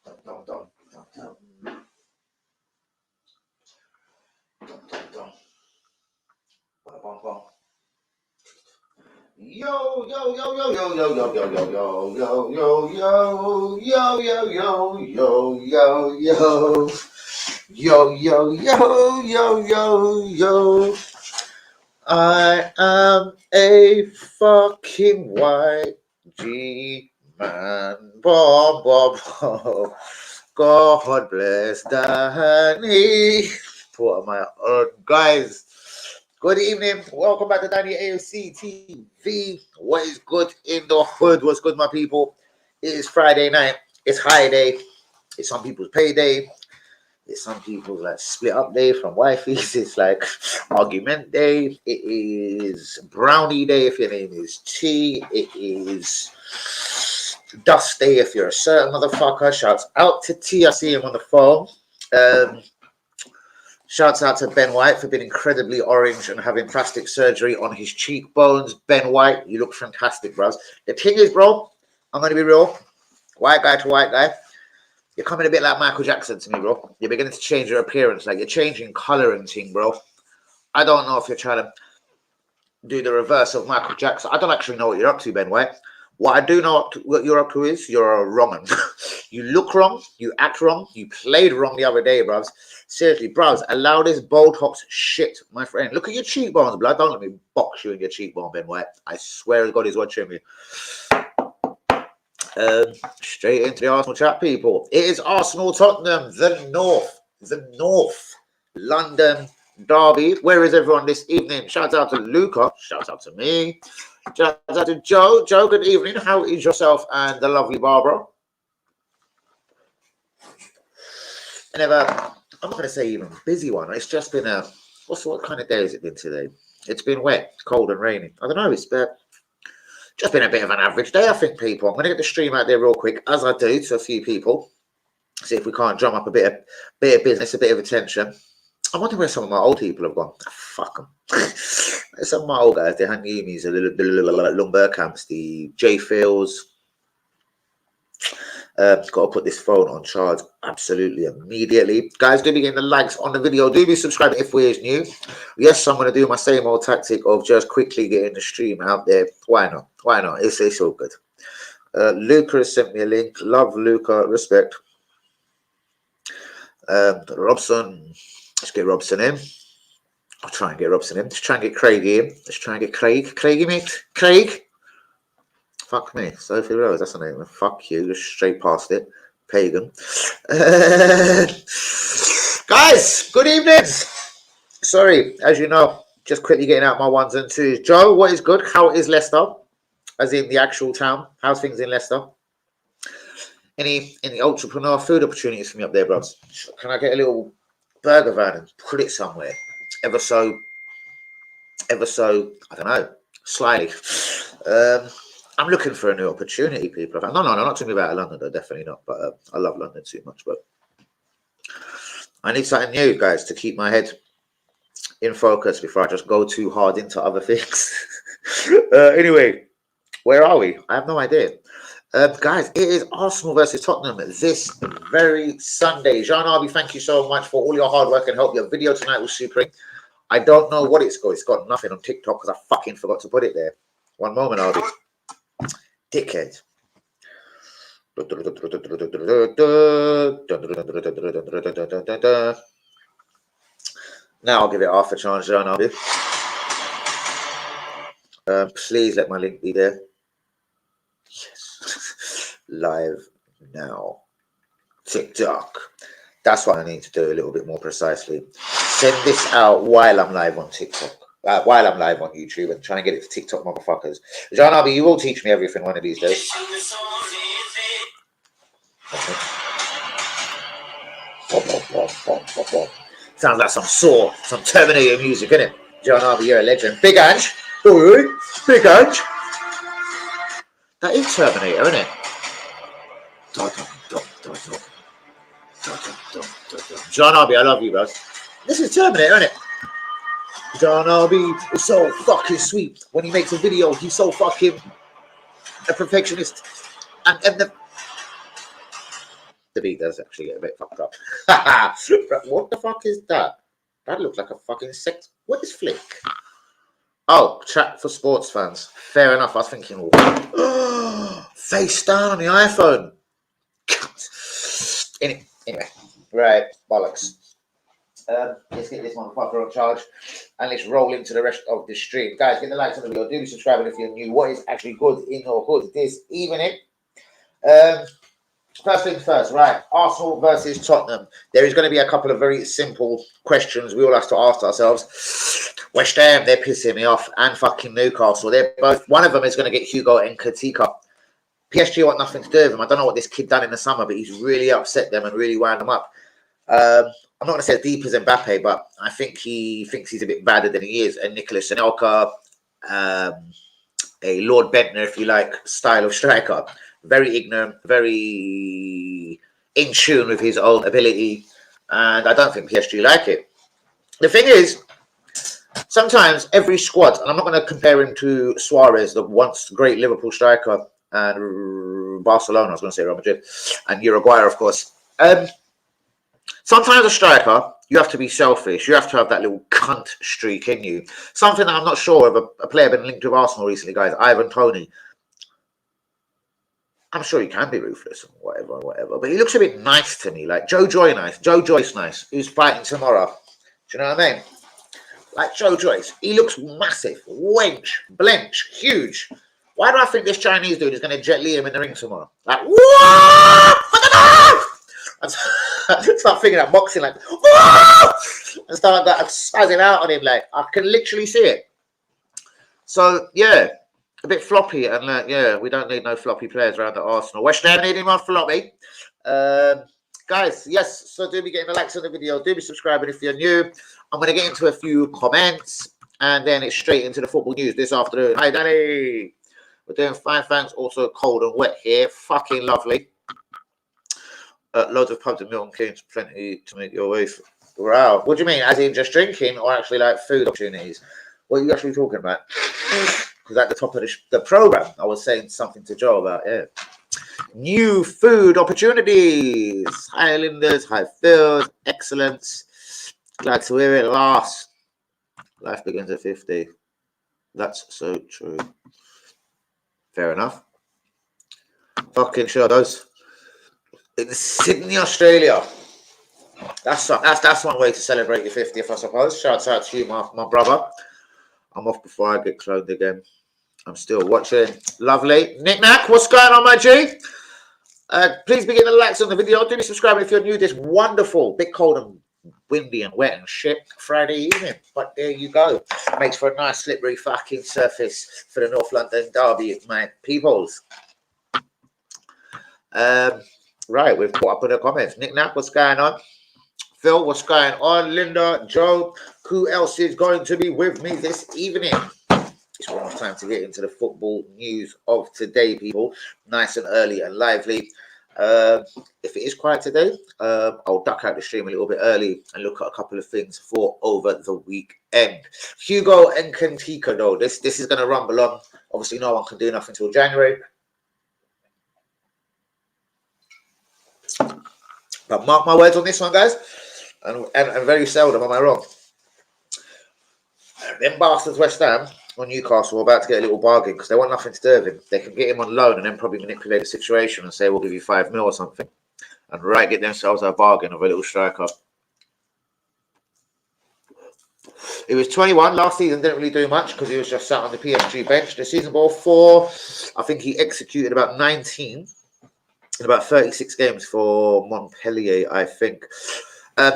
Yo, yo, yo, yo, yo, yo, yo, yo, yo, yo, yo, yo, yo, yo, yo, yo, yo, yo. Yo, yo, yo, yo, yo, yo. I am a fucking white G man. Bob, Bob, Bob. God bless Danny. What am I on? Guys, good evening. Welcome back to Danny AFC TV. What is good in the hood? What's good, my people? It is Friday night. It's high day. It's some people's payday. It's some people like split up day from wifeys. It's like argument day. It is brownie day if your name is T. It is dust day if you're a certain motherfucker. Shouts out to T. I see him on the phone. Shouts out to Ben White for being incredibly orange and having plastic surgery on his cheekbones. Ben White, you look fantastic, bros. The thing is, bro, I'm going to be real. White guy to white guy. You're coming a bit like Michael Jackson to me, bro. You're beginning to change your appearance. Like, you're changing color and thing, bro. I don't know if you're trying to do the reverse of Michael Jackson. I don't actually know what you're up to, Ben White. What I do know what you're up to is you're a wrong one. You look wrong. You act wrong. You played wrong the other day, bros. Seriously, bros, allow this Botox shit, my friend. Look at your cheekbones, blood. Don't let me box you in your cheekbone, Ben White. I swear to God he's watching me. Straight into the Arsenal chat, people. It is Arsenal Tottenham, the North London derby. Where is everyone this evening? Shout out to Luca. Shout out to me. Shout out to Joe. Joe, good evening. How is yourself and the lovely Barbara? I'm not going to say even busy one. It's just been what kind of day has it been today? It's been wet, cold and rainy. I don't know. It's just been a bit of an average day, I think, people. I'm going to get the stream out there real quick, as I do to a few people. See if we can't drum up a bit of business, a bit of attention. I wonder where some of my old people have gone. Fuck them. Some of my old guys, the Hanimis, the Lumber Camps, the J Fields. Got to put this phone on charge absolutely immediately. Guys, do be getting the likes on the video. Do be subscribing if we're new. Yes, I'm going to do my same old tactic of just quickly getting the stream out there. Why not? Why not? It's all good. Luca has sent me a link. Love Luca. Respect. Robson. Let's get Robson in. I'll try and get Robson in. Let's try and get Craig in. Let's try and get Craig. Craigie, mate. Craig. Fuck me. Sophie Rose, that's her name. Fuck you. Just straight past it. Pagan. Guys, good evening. Sorry, as you know, just quickly getting out my ones and twos. Joe, what is good? How is Leicester? As in the actual town. How's things in Leicester? Any entrepreneur food opportunities for me up there, bros? Can I get a little burger van and put it somewhere? Ever so, I don't know, slyly. I'm looking for a new opportunity, people. No, not talking about London, though, definitely not. But I love London too much. But I need something new, guys, to keep my head in focus before I just go too hard into other things. Anyway, where are we? I have no idea. Guys, it is Arsenal versus Tottenham this very Sunday. Jean Arby, thank you so much for all your hard work and help. Your video tonight was super. I don't know what it's got. It's got nothing on TikTok because I fucking forgot to put it there. One moment, Arby. Dickhead. Now I'll give it half a chance, John. Please let my link be there. Yes. Live now. TikTok. That's what I need to do a little bit more precisely. Send this out while I'm live on TikTok. While I'm live on YouTube and trying to get it to TikTok, motherfuckers. John Arby, you will teach me everything one of these days. Sounds like some Terminator music, innit? John Arby, you're a legend. Big Ange. Big Ange. That is Terminator, isn't it? John Arby, I love you, bro. This is Terminator, isn't it? John Arby is so fucking sweet. When he makes a video, he's so fucking a perfectionist. And The beat does actually get a bit fucked up. What the fuck is that? That looks like a fucking sex. What is Flick? Oh, chat for sports fans. Fair enough. I was thinking, face down on the iPhone. Anyway, right, bollocks. Let's get this motherfucker on charge and let's roll into the rest of the stream. Guys, get the likes on the video. Do be subscribing if you're new. What is actually good in your hood this evening? First things first, right? Arsenal versus Tottenham. There is going to be a couple of very simple questions we all have to ask ourselves. West Ham, they're pissing me off, and fucking Newcastle. They're both. One of them is going to get Hugo and Katika. PSG want nothing to do with him. I don't know what this kid done in the summer, but he's really upset them and really wound them up. I'm not going to say as deep as Mbappe, but I think he thinks he's a bit badder than he is. And Nicolas Anelka, a Lord Bentner, if you like, style of striker. Very ignorant, very in tune with his own ability. And I don't think PSG like it. The thing is, sometimes every squad, and I'm not going to compare him to Suarez, the once great Liverpool striker, and Barcelona, I was going to say Real Madrid, and Uruguay, of course. Sometimes a striker, you have to be selfish. You have to have that little cunt streak in you. Something that I'm not sure of a player been linked with Arsenal recently, guys. Ivan Toney. I'm sure he can be ruthless and whatever. But he looks a bit nice to me. Like Joe Joyce nice. Who's fighting tomorrow. Do you know what I mean? Like Joe Joyce. He looks massive. Wench. Blench. Huge. Why do I think this Chinese dude is going to Jet Li him in the ring tomorrow? Like, what? And start thinking that boxing, like, whoa! And start that spazzing out on him, like, I can literally see it. So, yeah, a bit floppy, and yeah, we don't need no floppy players around at Arsenal. West Ham need him on floppy. Guys, yes, so do be getting the likes on the video, do be subscribing if you're new. I'm going to get into a few comments, and then it's straight into the football news this afternoon. Hi, Danny. We're doing fine, thanks. Also cold and wet here. Fucking lovely. Loads of pubs and Milton Keynes, plenty to make your way. Wow. What do you mean? As in just drinking or actually like food opportunities? What are you actually talking about? Because at the top of the program, I was saying something to Joe about, yeah. New food opportunities. Highlanders, Highfields, excellence. Glad to hear it. Last. Life begins at 50. That's so true. Fair enough. Fucking sure those. In Sydney, Australia. That's one way to celebrate your 50th, I suppose. Shouts out to you, my brother. I'm off before I get cloned again. I'm still watching. Lovely. Nick Nack, what's going on, my G? Please be getting the likes on the video. Do be subscribing if you're new. This wonderful, bit cold and windy and wet and shit Friday evening. But there you go. Makes for a nice slippery fucking surface for the North London derby, my peoples. Right, we've caught up with the comments. Nick Knapp, what's going on? Phil, what's going on? Linda, Joe, who else is going to be with me this evening? It's almost time to get into the football news of today, people. Nice and early and lively. If it is quiet today, I'll duck out the stream a little bit early and look at a couple of things for over the weekend. Hugo and Kantika, though, this is going to rumble on. Obviously, no one can do nothing until January. But mark my words on this one, guys, and very seldom am I wrong. Them bastards West Ham or Newcastle are about to get a little bargain because they want nothing to do with him. They can get him on loan and then probably manipulate the situation and say, we'll give you 5 mil or something. And right, get themselves a bargain of a little striker. He was 21. Last season didn't really do much because he was just sat on the PSG bench. The season before, I think he executed about 19 in about 36 games for Montpellier, I think.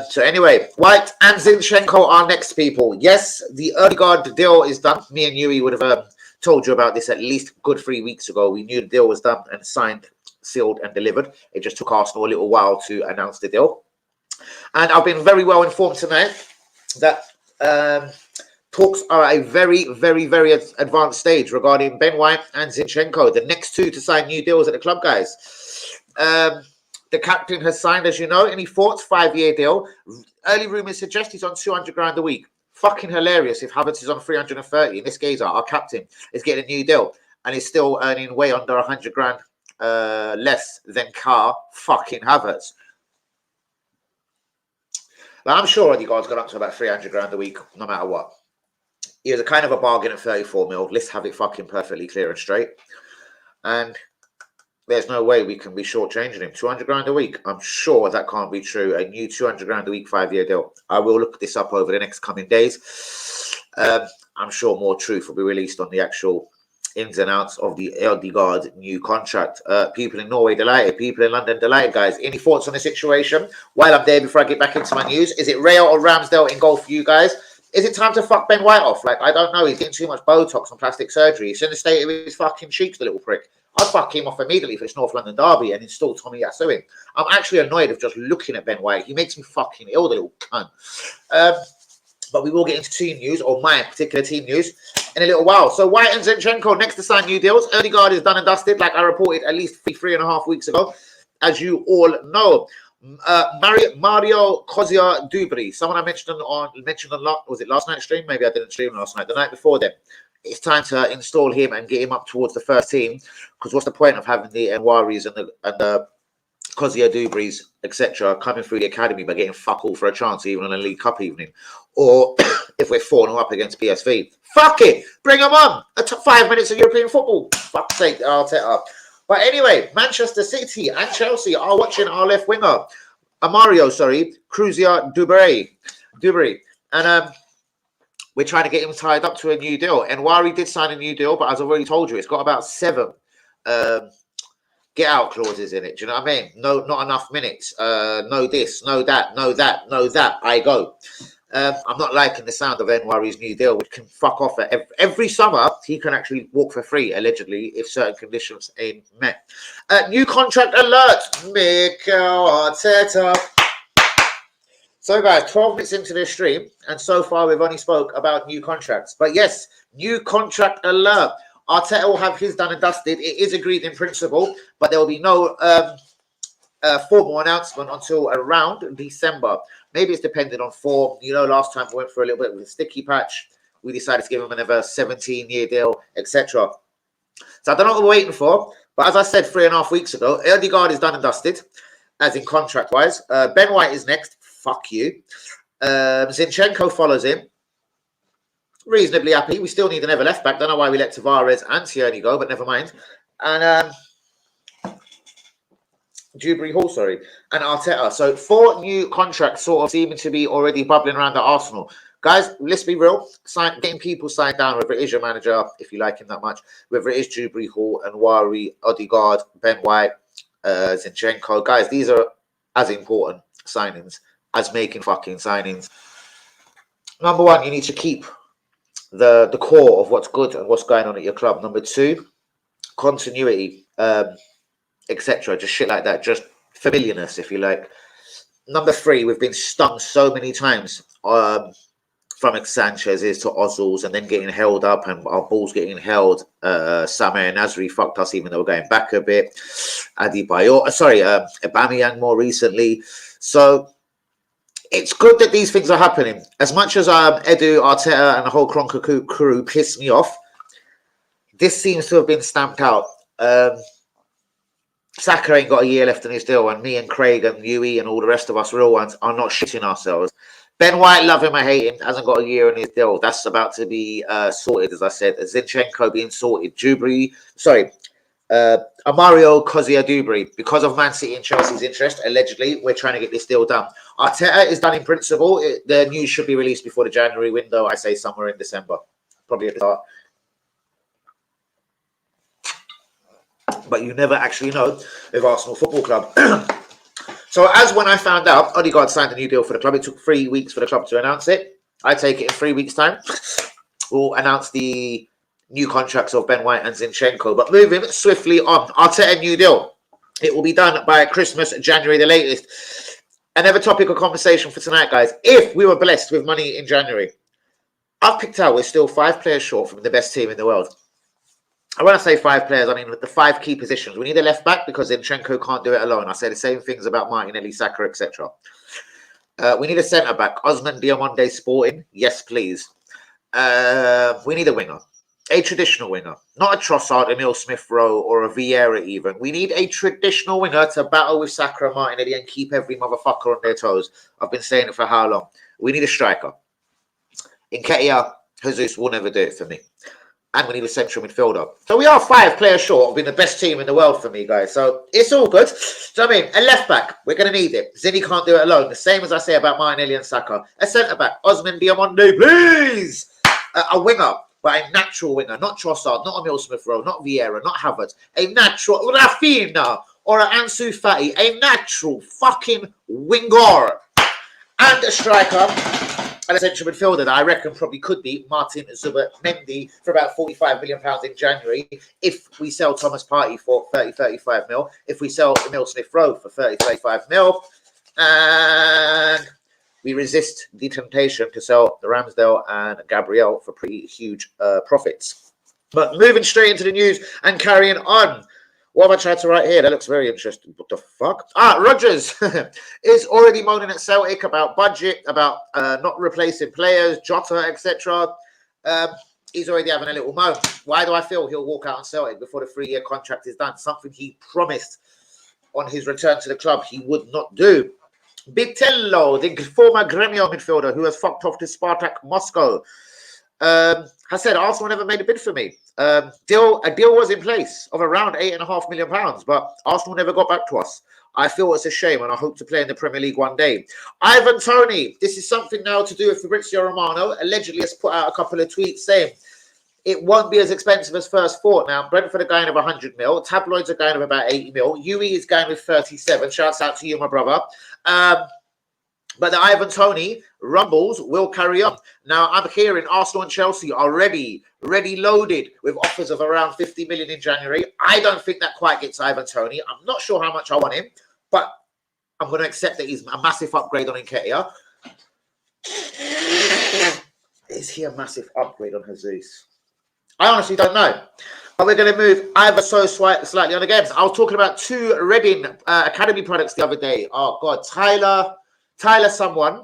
So anyway, White and Zinchenko are next, people. Yes, the Ødegaard deal is done. Me and Yui would have told you about this at least good 3 weeks ago. We knew the deal was done and signed, sealed and delivered. It just took Arsenal a little while to announce the deal. And I've been very well informed tonight that talks are at a very, very, very advanced stage regarding Ben White and Zinchenko, the next two to sign new deals at the club, guys. The captain has signed, as you know, any thoughts? 5-year deal. Early rumours suggest he's on 200 grand a week. Fucking hilarious if Havertz is on 330. And this geezer, our captain, is getting a new deal and is still earning way under 100 grand less than Car fucking Havertz. Like, I'm sure Odegaard's got up to about 300 grand a week, no matter what. He was a kind of a bargain at 34 mil. Let's have it fucking perfectly clear and straight. And there's no way we can be shortchanging him. 200 grand a week. I'm sure that can't be true. A new 200 grand a week 5-year deal. I will look this up over the next coming days. I'm sure more truth will be released on the actual ins and outs of the Odegaard new contract. People in Norway delighted. People in London delighted, guys. Any thoughts on the situation? While I'm there, before I get back into my news, is it Rail or Ramsdale in goal for you guys? Is it time to fuck Ben White off? Like, I don't know. He's getting too much Botox and plastic surgery. He's in the state of his fucking cheeks, the little prick. I'd fuck him off immediately for this North London derby and install Tommy Yasu in. I'm actually annoyed of just looking at Ben White. He makes me fucking ill, the little cunt. But we will get into team news, or my particular team news, in a little while. So White and Zinchenko next to sign new deals. Odegaard is done and dusted, like I reported at least 3.5 weeks ago, as you all know. Mario Kozia Dubry, someone I mentioned a lot. Was it last night's stream? Maybe I didn't stream last night. The night before then. It's time to install him and get him up towards the first team. Because what's the point of having the Enwaris and the Kozia Dubrys, etc., coming through the academy by getting fuck all for a chance, even on a League Cup evening? Or if we're 4-0 up against PSV, fuck it, bring them on. 5 minutes of European football. Fuck's sake, Arteta. But anyway, Manchester City and Chelsea are watching our left winger, Cruzia Dubry. And we're trying to get him tied up to a new deal. And Wari did sign a new deal, but as I've already told you, it's got about 7 get out clauses in it. Do you know what I mean? No, not enough minutes. No this, no that, no that, no that. I go. I'm not liking the sound of Enwari's new deal, which can fuck off at every summer. He can actually walk for free, allegedly, if certain conditions ain't met. New contract alert, Mikel Arteta. So, guys, 12 minutes into this stream, and so far we've only spoke about new contracts. But yes, new contract alert. Arteta will have his done and dusted. It is agreed in principle, but there will be no formal announcement until around December. Maybe it's dependent on form. You know, last time we went for a little bit with a sticky patch. We decided to give him another 17-year deal, etc. So I don't know what we're waiting for. But as I said 3.5 weeks ago, Odegaard is done and dusted, as in contract-wise. Ben White is next. Fuck you. Zinchenko follows him. Reasonably happy. We still need another left-back. Don't know why we let Tavares and Tierney go, but never mind. And Dewberry Hall, and Arteta. So 4 new contracts sort of seeming to be already bubbling around at Arsenal. Guys, let's be real. Getting people signed down, whether it is your manager, if you like him that much, whether it is Dewberry Hall, and Wari, Odegaard, Ben White, Zinchenko. Guys, these are as important signings as making fucking signings. Number 1, you need to keep the core of what's good and what's going on at your club. Number 2, continuity. Etc. Just shit like that. Just familiarness, if you like. Number 3, we've been stung so many times from Sanchez's to Ozil's, and then getting held up and our balls getting held. Samir Nasri fucked us, even though we're going back a bit. Aubameyang more recently. So it's good that these things are happening. As much as Edu, Arteta, and the whole Cronker crew piss me off, this seems to have been stamped out. Saka ain't got a year left in his deal, and me and Craig and Yui and all the rest of us real ones are not shitting ourselves. Ben White, love him, I hate him, hasn't got a year in his deal. That's about to be sorted, as I said. Zinchenko being sorted. Mario Kozia Dubry. Because of Man City and Chelsea's interest, allegedly, we're trying to get this deal done. Arteta is done in principle. The news should be released before the January window. I say somewhere in December. Probably at the start. But you never actually know with Arsenal Football Club. So as when I found out Odegaard signed a new deal for the club, it took 3 weeks for the club to announce it. I take it in 3 weeks' time. We'll announce the new contracts of Ben White and Zinchenko. But moving swiftly on, Arteta new deal. It will be done by Christmas, January the latest. Another topic of conversation for tonight, guys. If we were blessed with money in January, I've picked out we're still 5 players short from the best team in the world. And when I say 5 players, I mean the 5 key positions. We need a left back because Zinchenko can't do it alone. I say the same things about Martinelli, Saka, etc. We need a centre back. Osman Diamonde Sporting, yes, please. We need a winger. A traditional winger, not a Trossard, Emil Smith-Rowe, or a Vieira even. We need a traditional winger to battle with Saka and Martinelli and keep every motherfucker on their toes. I've been saying it for how long? We need a striker. Nketiah, Jesus will never do it for me. And we need a central midfielder. So we are 5 players short of being the best team in the world for me, guys. So it's all good. So I mean, a left back, we're going to need it. Zinni can't do it alone. The same as I say about Martinelli and Saka. A centre back, Osman Diamonde, please. A winger, but a natural winger, not Trossard, not Emil Smith-Rowe, not Vieira, not Havertz. A natural Rafinha or an Ansu Fati, a natural fucking winger, and a striker. And a central midfielder that I reckon probably could be Martin Zubimendi for about £45 million in January if we sell Thomas Partey for 35 mil, if we sell Emil Smith-Rowe for 35 mil, and we resist the temptation to sell the Ramsdale and Gabriel for pretty huge profits. But moving straight into the news and carrying on. What have I tried to write here? That looks very interesting. What the fuck? Rodgers is already moaning at Celtic about budget, about not replacing players, Jota, etc. He's already having a little moan. Why do I feel he'll walk out on Celtic before the 3-year contract is done? Something he promised on his return to the club he would not do. Bitello, the former Gremio midfielder who has fucked off to Spartak Moscow, has said Arsenal never made a bid for me. A deal was in place of around £8.5 million, but Arsenal never got back to us. I feel it's a shame, and I hope to play in the Premier League one day. Ivan Toney, this is something now to do with Fabrizio Romano. Allegedly has put out a couple of tweets saying it won't be as expensive as first thought. Now, Brentford are going of 100 mil. Tabloids are going of about 80 mil. UE is going with 37. Shouts out to you, my brother. But the Ivan Toney rumbles will carry on. Now, I'm hearing Arsenal and Chelsea are ready loaded with offers of around 50 million in January. I don't think that quite gets Ivan Toney. I'm not sure how much I want him, but I'm going to accept that he's a massive upgrade on Nketiah. Is he a massive upgrade on Jesus? I honestly don't know. But we're going to move ever so slightly on again. I was talking about 2 Reading Academy products the other day. Oh, God. Tyler someone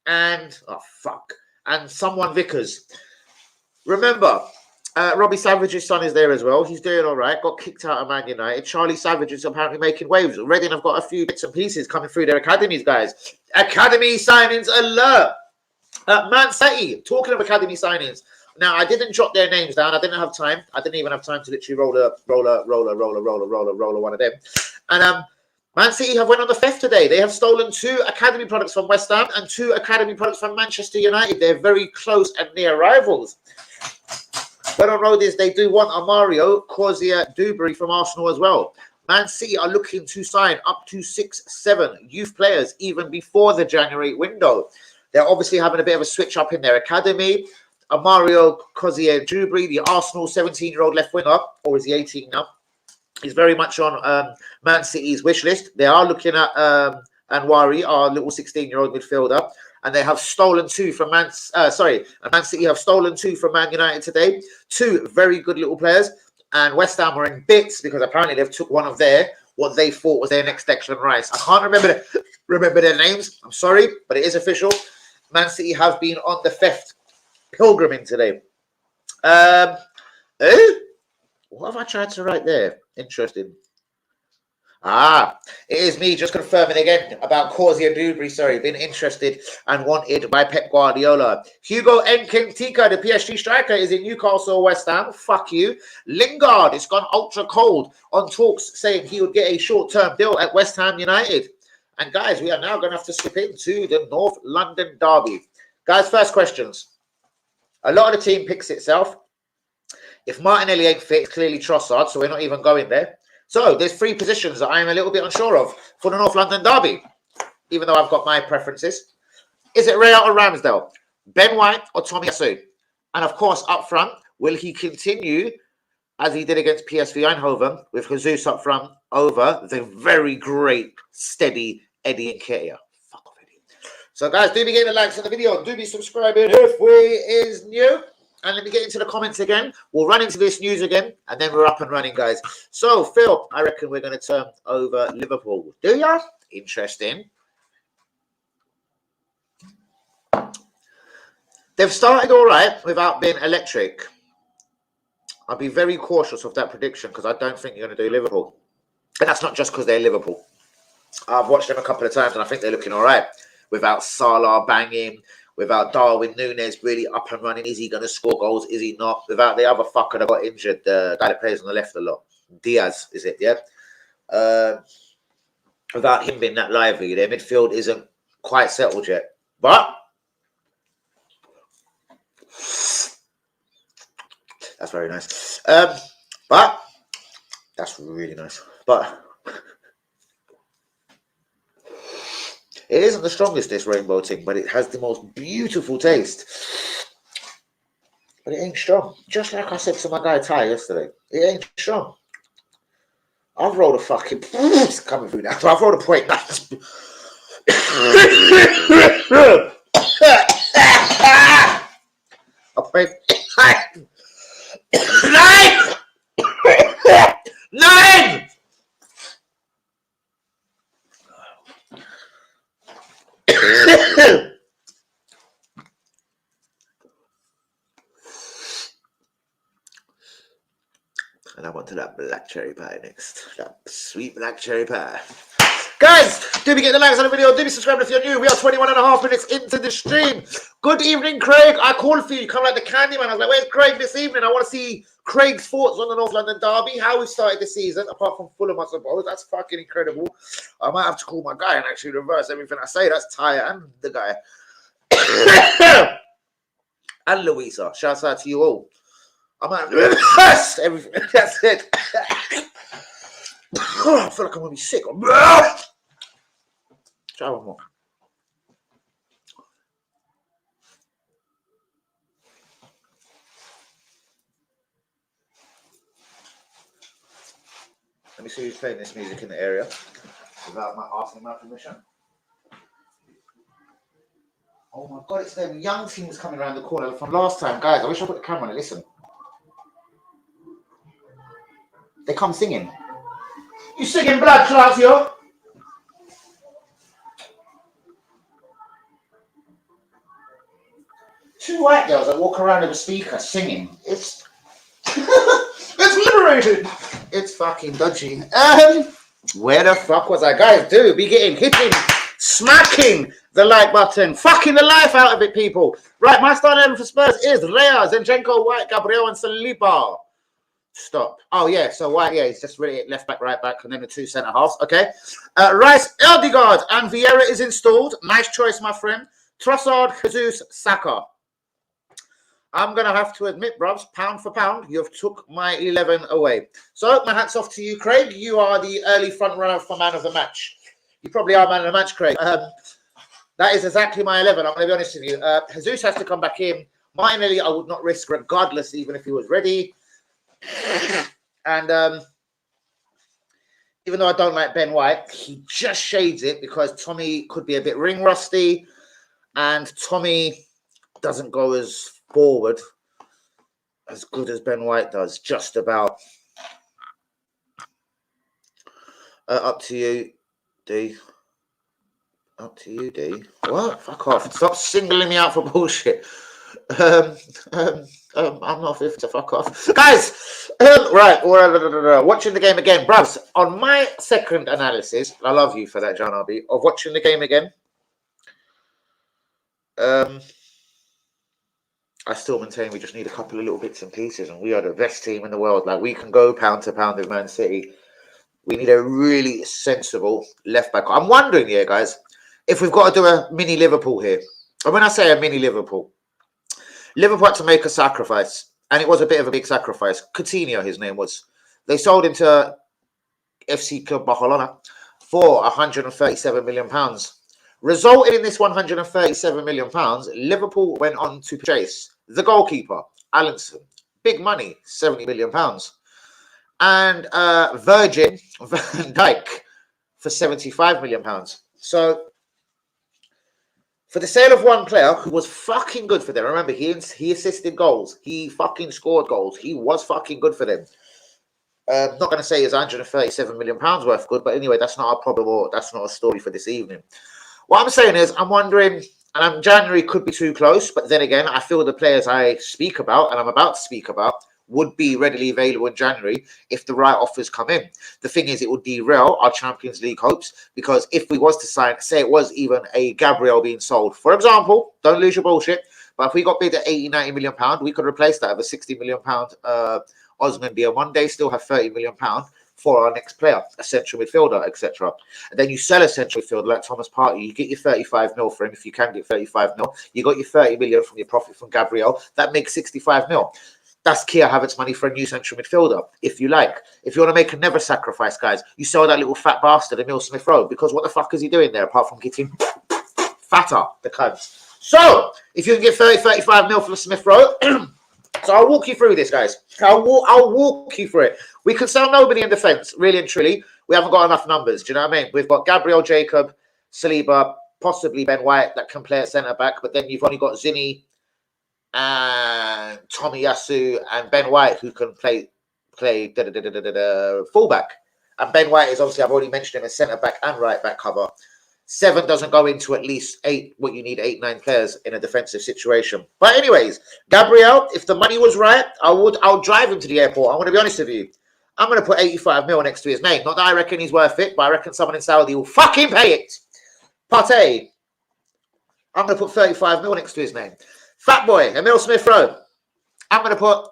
and someone Vickers. Remember, Robbie Savage's son is there as well. He's doing all right. Got kicked out of Man United. Charlie Savage is apparently making waves. Reading have got a few bits and pieces coming through their academies, guys. Academy signings alert. Man City, talking of academy signings. Now, I didn't jot their names down. I didn't have time. I didn't even have time to literally roll one of them. And Man City have went on the theft today. They have stolen 2 academy products from West Ham and 2 academy products from Manchester United. They're very close and near rivals. But on road is they do want a Mario Corsia Dewberry from Arsenal as well. Man City are looking to sign up to 6-7 youth players even before the January window. They're obviously having a bit of a switch up in their academy. A Mario Corsia Dewberry, the Arsenal 17-year-old left winger, or is he 18 now? He's very much on Man City's wish list. They are looking at Anwari, our little 16-year-old midfielder, and they have stolen 2 from Man City have stolen 2 from Man United today. 2 very good little players, and West Ham are in bits because apparently they've took one of what they thought was their next Declan Rice. I can't remember their names. I'm sorry, but it is official. Man City have been on the theft pilgriming today. What have I tried to write there? Interesting. It is me just confirming again about Corsia Dewberry, been interested and wanted by Pep Guardiola. Hugo Nketiah, the PSG striker, is in Newcastle, West Ham. Fuck you. Lingard, it's gone ultra cold on talks saying he would get a short-term deal at West Ham United. And guys, we are now going to have to skip into the North London derby. Guys, first questions. A lot of the team picks itself. If Martinelli ain't fit, it's clearly Trossard, so we're not even going there. So there's 3 positions that I'm a little bit unsure of for the North London derby, even though I've got my preferences. Is it Real or Ramsdale? Ben White or Tomiyasu? And of course, up front, will he continue as he did against PSV Eindhoven with Jesus up front over the very great, steady Eddie Nketiah? Fuck off, Eddie. So guys, do be getting the likes on the video. Do be subscribing if we is new. And let me get into the comments again. We'll run into this news again, and then we're up and running, guys. So, Phil, I reckon we're going to turn over Liverpool. Do ya? Interesting. They've started all right without being electric. I'll be very cautious of that prediction because I don't think you're going to do Liverpool. And that's not just because they're Liverpool. I've watched them a couple of times and I think they're looking all right. Without Salah banging, without Darwin Núñez really up and running. Is he going to score goals? Is he not? Without the other fucker that got injured, the guy that plays on the left a lot. Diaz, is it? Yeah. Without him being that lively, their midfield isn't quite settled yet. But that's very nice. But that's really nice. But it isn't the strongest, this rainbow thing, but it has the most beautiful taste. But it ain't strong. Just like I said to my guy Ty yesterday, it ain't strong. I've rolled a fucking. It's coming through now. I've rolled a point. A point. Nine! And I want to that black cherry pie next. That sweet black cherry pie. Guys, do be getting the likes on the video. Do be subscribing if you're new. We are 21 and a half minutes into the stream. Good evening, Craig. I called for you. You come like the candy man. I was like, where's Craig this evening? I want to see Craig's thoughts on the North London derby. How we started the season, apart from Fulham, I suppose. That's fucking incredible. I might have to call my guy and actually reverse everything I say. That's Ty and the guy. And Louisa. Shouts out to you all. I might have to reverse everything. That's it. I feel like I'm going to be sick. Try one more. Let me see who's playing this music in the area without my asking my permission. Oh my god, it's them young teams coming around the corner from last time. Guys, I wish I put the camera on and listen. They come singing. You singing Blood Class, yo? Two white girls that walk around with a speaker singing. It's it's liberated. It's fucking dodgy. Where the fuck was I? Guys, do be hitting, smacking the like button, fucking the life out of it, people. Right, my starting 11 for Spurs is Rea, Zinchenko, White, Gabriel, and Saliba. Stop. Oh yeah, so White, yeah, he's just really left back, right back, and then the two centre halves. Okay. Rice, Eldegaard, and Vieira is installed. Nice choice, my friend. Trossard, Jesus, Saka. I'm going to have to admit, bruvs, pound for pound, you've took my 11 away. So, my hat's off to you, Craig. You are the early front runner for man of the match. You probably are man of the match, Craig. That is exactly my 11. I'm going to be honest with you. Jesus has to come back in. Martinelli, I would not risk regardless, even if he was ready. And even though I don't like Ben White, he just shades it because Tommy could be a bit ring rusty. And Tommy doesn't go as forward as good as Ben White does, just about. Up to you, D. Up to you, D. What? Fuck off. Stop singling me out for bullshit. I'm not fifth to fuck off. Guys, right, watching the game again. Bruvs, on my second analysis, I love you for that, John Arby, of watching the game again. I still maintain we just need a couple of little bits and pieces, and we are the best team in the world. Like, we can go pound to pound with Man City. We need a really sensible left back. I'm wondering here, guys, if we've got to do a mini Liverpool here. And when I say a mini Liverpool had to make a sacrifice, and it was a bit of a big sacrifice. Coutinho, his name was. They sold him to FC Club Barcelona for £137 million. Resulting in this £137 million, Liverpool went on to purchase the goalkeeper, Alisson, big money, £70 million, and Virgin van Dijk for £75 million. So, for the sale of one player who was fucking good for them, remember, he assisted goals, he fucking scored goals, he was fucking good for them. Not going to say it's £137 million worth good, but anyway, that's not a problem, or that's not a story for this evening. What I'm saying is, I'm wondering, and January could be too close, but then again, I feel the players I speak about, and I'm about to speak about, would be readily available in January if the right offers come in. The thing is, it would derail our Champions League hopes, because if we was to sign, say it was even a Gabriel being sold, for example, don't lose your bullshit, but if we got bid at 80, 90 million pound, we could replace that with a 60 million pound Osman Diomande, still have 30 million pound for our next player, a central midfielder, etc. And then you sell a central midfielder like Thomas Partey, you get your 35 mil for him if you can get 35 mil. You got your 30 million from your profit from Gabriel, that makes 65 mil. That's Kia Havertz money for a new central midfielder, if you like. If you want to make a never sacrifice, guys, you sell that little fat bastard, Emil Smith Rowe, because what the fuck is he doing there apart from getting fatter, the cunt? So, if you can get 30, 35 mil for Smith Rowe, so I'll walk you through this, guys. I'll walk you through it. We can sell nobody in defence, really and truly. We haven't got enough numbers. Do you know what I mean? We've got Gabriel Jacob, Saliba, possibly Ben White that can play at centre-back, but then you've only got Zinni and Tomiyasu and Ben White who can play fullback. And Ben White is obviously, I've already mentioned him, as centre-back and right-back cover. 7 doesn't go into at least 8, what you need 8, 9 players in a defensive situation. But anyways, Gabriel, if the money was right, I'll drive him to the airport. I'm going to be honest with you. I'm going to put 85 mil next to his name. Not that I reckon he's worth it, but I reckon someone in Saudi will fucking pay it. Partey, I'm going to put 35 mil next to his name. Fat boy, Emil Smith Rowe, I'm going to put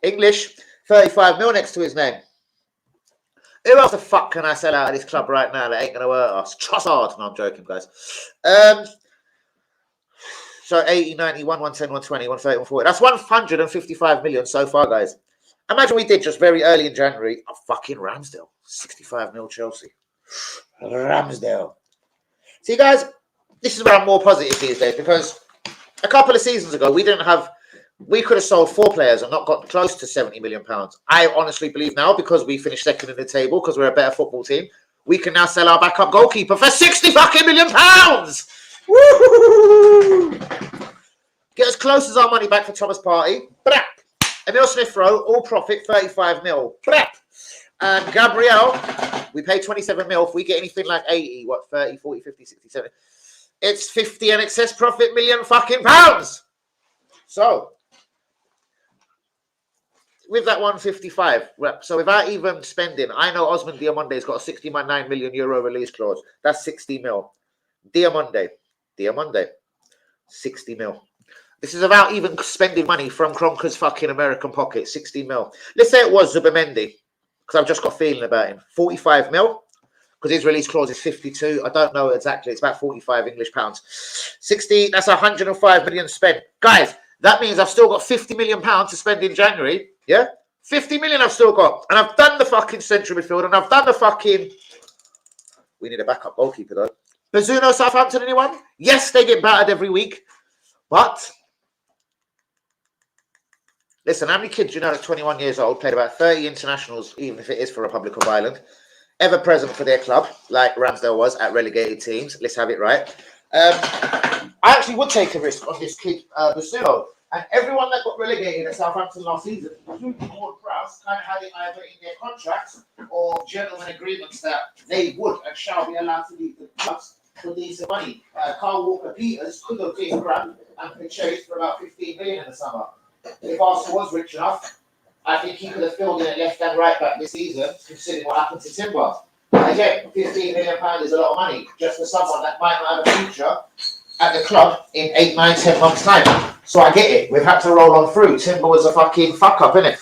English 35 mil next to his name. Who else the fuck can I sell out of this club right now that ain't going to hurt us? Trossard. No, I'm joking, guys. So 80, 90, 110, 120, 130, 140. That's 155 million so far, guys. Imagine we did just very early in January. Oh, fucking Ramsdale. 65 mil Chelsea. Ramsdale. See, guys, this is where I'm more positive these days, because a couple of seasons ago, we could have sold 4 players and not got close to 70 million pounds. I honestly believe now, because we finished second in the table, because we're a better football team, we can now sell our backup goalkeeper for 60 fucking million pounds. Woo! Get as close as our money back for Thomas Partey. Brap. Emil Smith Rowe, all profit, 35 mil. Brap. And Gabriel, we pay 27 mil. If we get anything like 80, 30, 40, 50, 60, 70, it's 50 and excess profit million fucking pounds. So, with that 155, so without even spending, I know Osman Diamande's got a 69 million euro release clause. That's 60 mil. Diamande, 60 mil. This is about even spending money from Kroenke's fucking American pocket, 60 mil. Let's say it was Zubimendi, because I've just got a feeling about him. 45 mil, because his release clause is 52. I don't know exactly. It's about 45 English pounds. 60, that's 105 million spent. Guys, that means I've still got 50 million pounds to spend in January. Yeah? 50 million I've still got. And I've done the fucking central midfield, and I've done the fucking... We need a backup goalkeeper, though. Bazzuno, Southampton, anyone? Yes, they get battered every week. But... Listen, how many kids you know at 21 years old played about 30 internationals, even if it is for Republic of Ireland, ever present for their club, like Ramsdale was at relegated teams? Let's have it right. I actually would take a risk on this kid, Bazzuno. And everyone that got relegated at Southampton last season, including Ward Prowse, kind of had it either in their contracts or gentlemen agreements that they would and shall be allowed to leave the clubs for decent money. Carl Walker-Peters could have been grabbed and purchased for about 15 million in the summer. If Arsenal was rich enough, I think he could have filled in at left and right back this season, considering what happened to Timber. Again, £15 million is a lot of money just for someone that might not have a future at the club in 8, 9, 10 months' time. So I get it. We've had to roll on through. Timber was a fucking fuck up, innit?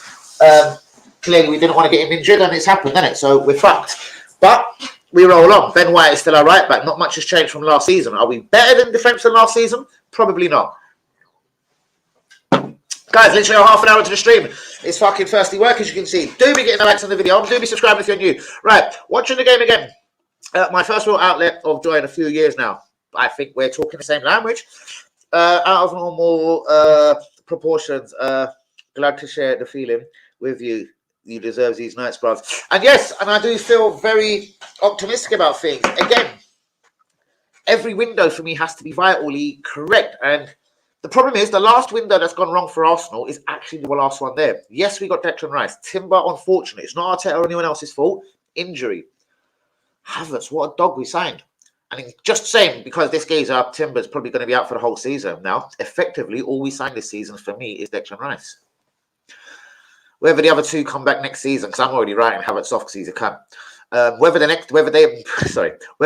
Clearly, we didn't want to get him injured, and it's happened, innit? So we're fucked. But we roll on. Ben White is still our right back. Not much has changed from last season. Are we better than defence than last season? Probably not. Guys, literally half an hour into the stream. It's fucking thirsty work, as you can see. Do be getting the likes on the video. Do be subscribing if you're new. Right, watching the game again. My first real outlet of joy in a few years now. I think we're talking the same language. Out of normal proportions. Glad to share the feeling with you. You deserve these nights, bruv. And yes, and I do feel very optimistic about things. Again, every window for me has to be vitally correct. And the problem is, the last window that's gone wrong for Arsenal is actually the last one there. Yes, we got Declan Rice. Timber, unfortunate. It's not Arteta or anyone else's fault. Injury. Havertz, what a dog we signed. And just saying, because this guy's up, Timber's probably going to be out for the whole season now. Effectively, all we signed this season for me is Declan Rice. Whether the other two come back next season, because I'm already writing Havertz off because he's a cunt. Whether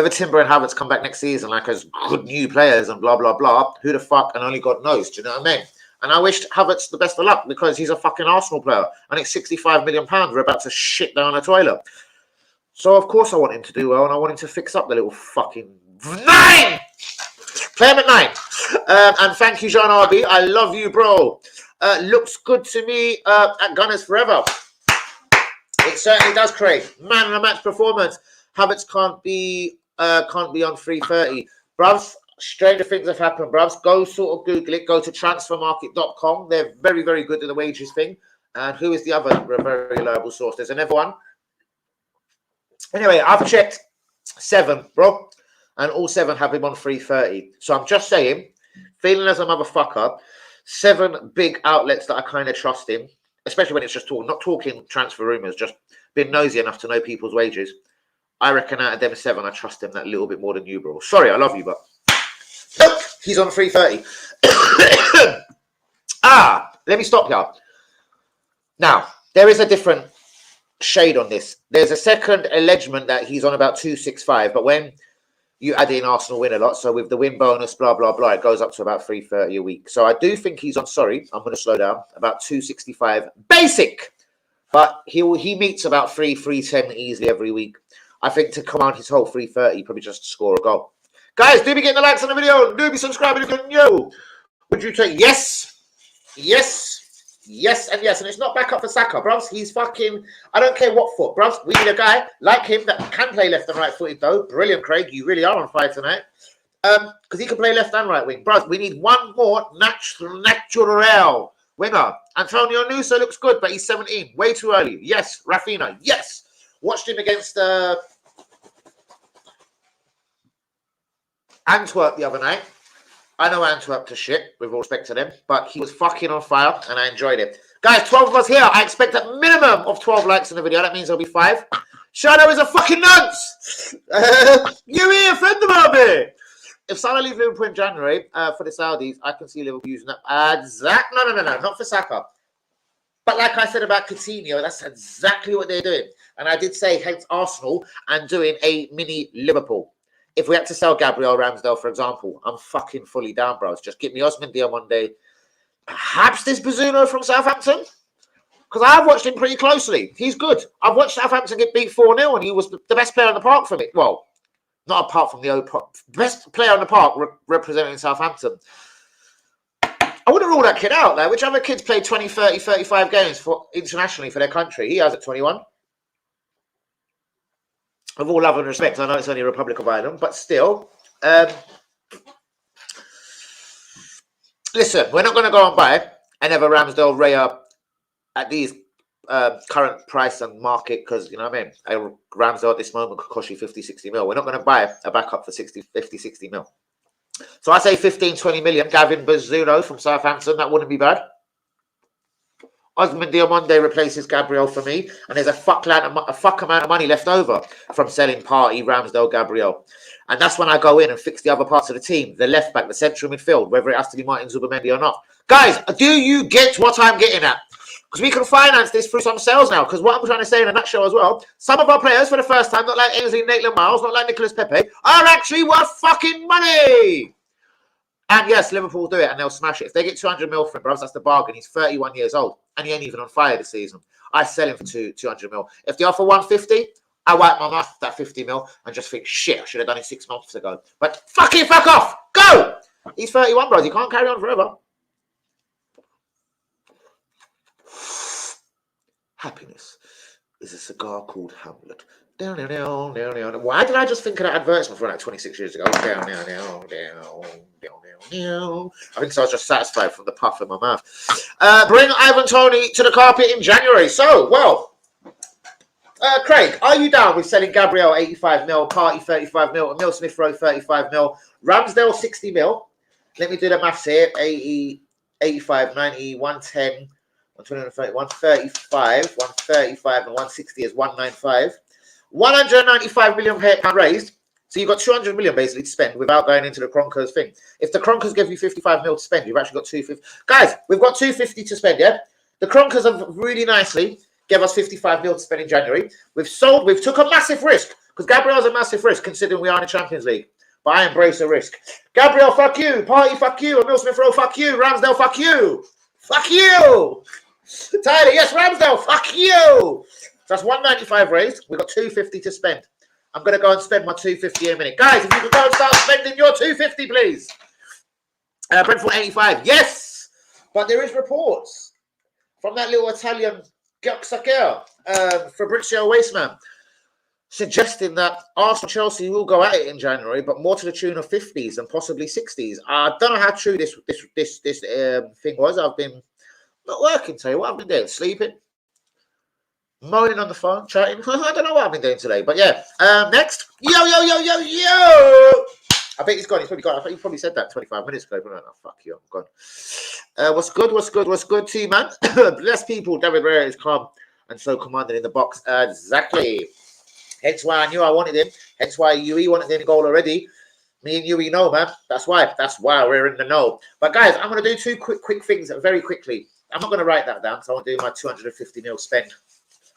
Timber and Havertz come back next season like as good new players and blah blah blah, who the fuck and only God knows. Do you know what I mean? And I wish Havertz the best of luck because he's a fucking Arsenal player and it's £65 million. We're about to shit down a toilet. So of course I want him to do well and I want him to fix up the little fucking 9. Play him at 9. And thank you, Jean RB. I love you, bro. Looks good to me at Gunners Forever. It certainly does, Craig. Man of the match performance. Havertz can't be on 330. Bruvs, stranger things have happened, bruvs. Go sort of Google it. Go to transfermarket.com. They're very, very good at the wages thing. And who is the other very reliable source? There's another one. Anyway, I've checked 7, bro. And all 7 have him on 330. So I'm just saying, feeling as a motherfucker, 7 big outlets that I kind of trust in, especially when it's just not talking transfer rumours, just being nosy enough to know people's wages. I reckon out of them 7, I trust him that little bit more than you, bro. Sorry, I love you, but nope, he's on 330. Let me stop you. Now, there is a different shade on this. There's a second allegement that he's on about 265, but when you add in Arsenal win a lot, so with the win bonus, blah, blah, blah, it goes up to about 330 a week. So I do think he's on, sorry, I'm going to slow down, about 265 basic. But he meets about 310 easily every week. I think to come on his whole 330, probably just score a goal. Guys, do be getting the likes on the video. Do be subscribing if you're new. Would you take yes, yes, yes, and yes? And it's not back up for Saka, bros. He's fucking, I don't care what foot, bros. We need a guy like him that can play left and right footed, though. Brilliant, Craig. You really are on fire tonight. Because he can play left and right wing. Bros, we need one more natural winger. Antonio Nusa looks good, but he's 17. Way too early. Yes. Rafinha. Yes. Watched him against Antwerp the other night. I know Antwerp to shit, with all respect to them, but he was fucking on fire, and I enjoyed it. Guys, 12 of us here. I expect a minimum of 12 likes in the video. That means there'll be 5. Shadow is a fucking nuts! You here, friend of me! If Salah leaves Liverpool in January for the Saudis, I can see Liverpool using that. No, not for Saka. But like I said about Coutinho, that's exactly what they're doing. And I did say, hence Arsenal and doing a mini Liverpool. If we had to sell Gabriel Ramsdale, for example, I'm fucking fully down, bros. Just get me Osman Diomande. Perhaps this Bazzuno from Southampton? Because I've watched him pretty closely. He's good. I've watched Southampton get beat 4-0 and he was the best player in the park for me. Well, not apart from the best player in the park representing Southampton. I wouldn't rule that kid out. Like, which other kids play 20, 30, 35 games for internationally for their country? He has at 21. Of all love and respect, I know it's only a Republic of Ireland, but still. Listen, we're not going to go and buy another Ramsdale Raya at these current price and market because, you know what I mean? A Ramsdale at this moment could cost you 50, 60 mil. We're not going to buy a backup for 50, 60 mil. So I say 15, 20 million. Gavin Bazzuno from Southampton. That wouldn't be bad. Osman Diomande replaces Gabriel for me. And there's a fuck amount of money left over from selling Partey, Ramsdale, Gabriel. And that's when I go in and fix the other parts of the team. The left back, the central midfield, whether it has to be Martin Zubimendi or not. Guys, do you get what I'm getting at? Because we can finance this through some sales now. Because what I'm trying to say in a nutshell as well, some of our players for the first time, not like Ainsley Maitland-Niles, not like Nicolas Pepe, are actually worth fucking money. And yes, Liverpool will do it and they'll smash it. If they get 200 mil for him, bros, that's the bargain. He's 31 years old and he ain't even on fire this season. I sell him for 200 mil. If they offer 150, I wipe my mouth at that 50 mil and just think, shit, I should have done it 6 months ago. But fuck off. Go! He's 31, bros. He can't carry on forever. Happiness is a cigar called Hamlet. Down, down, down, down, down. Why did I just think of that advertisement from like 26 years ago? Down, down, down, down, down, down, down. I think so. I was just satisfied from the puff in my mouth. Bring Ivan Toney to the carpet in January. So, well, Craig, are you down with selling Gabriel 85 mil, Partey 35 mil, Emil Smith Rowe 35 mil, Ramsdale 60 mil? Let me do the maths here. 80, 85, 90, 110, 120, 135, 135, and 160 is 195. 195 million pound raised. So you've got 200 million basically to spend without going into the Kronkers thing. If the Kronkers give you 55 mil to spend, you've actually got 250. Guys, we've got 250 to spend, yeah? The Kronkers have really nicely gave us 55 mil to spend in January. We've took a massive risk because Gabriel's a massive risk considering we are in the Champions League. But I embrace the risk. Gabriel, fuck you. Party, fuck you. Emil Smith Rowe, fuck you. Ramsdale, fuck you. Fuck you. Tyler, yes, Ramsdale, fuck you. So that's 195 raised. We've got 250 to spend. I'm going to go and spend my 250 in a minute. Guys, if you could go and start spending your 250, please. Brentford 85. Yes. But there is reports from that little Italian Fabrizio Wasteman, suggesting that Arsenal Chelsea will go at it in January, but more to the tune of 50s and possibly 60s. I don't know how true this thing was. I've been not working today. What I've been doing? Sleeping, moaning on the phone, chatting. I don't know what I've been doing today, but yeah. Next, yo. I bet he's gone. He's probably gone. I think he probably said that 25 minutes ago. But no, fuck you, I'm gone. What's good, team, man? Bless people. David Raya is calm and so commanded in the box. Exactly. Hence why I knew I wanted him. Hence why UE wanted him in goal already. Me and UE know, man. That's why we're in the know. But guys, I'm going to do two quick things very quickly. I'm not going to write that down because I want to do my 250 mil spend.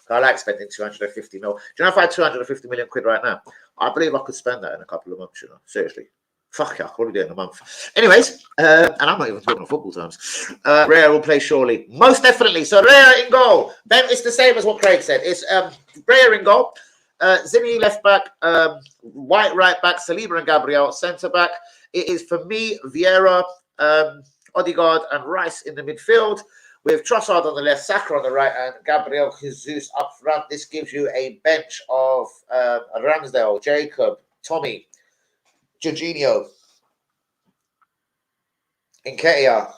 I like spending 250 mil. Do you know if I had 250 million quid right now? I believe I could spend that in a couple of months, you know. Seriously. Fuck yeah, I'll probably do it in a month. Anyways, and I'm not even talking of football terms. Raya will play surely. Most definitely. So Raya in goal. Then it's the same as what Craig said. It's Raya in goal. Zini left back. White right back. Saliba and Gabriel centre back. It is for me, Vieira, Odegaard and Rice in the midfield. With Trossard on the left, Saka on the right, and Gabriel Jesus up front. This gives you a bench of Ramsdale, Jacob, Tommy, Jorginho, Nketiah,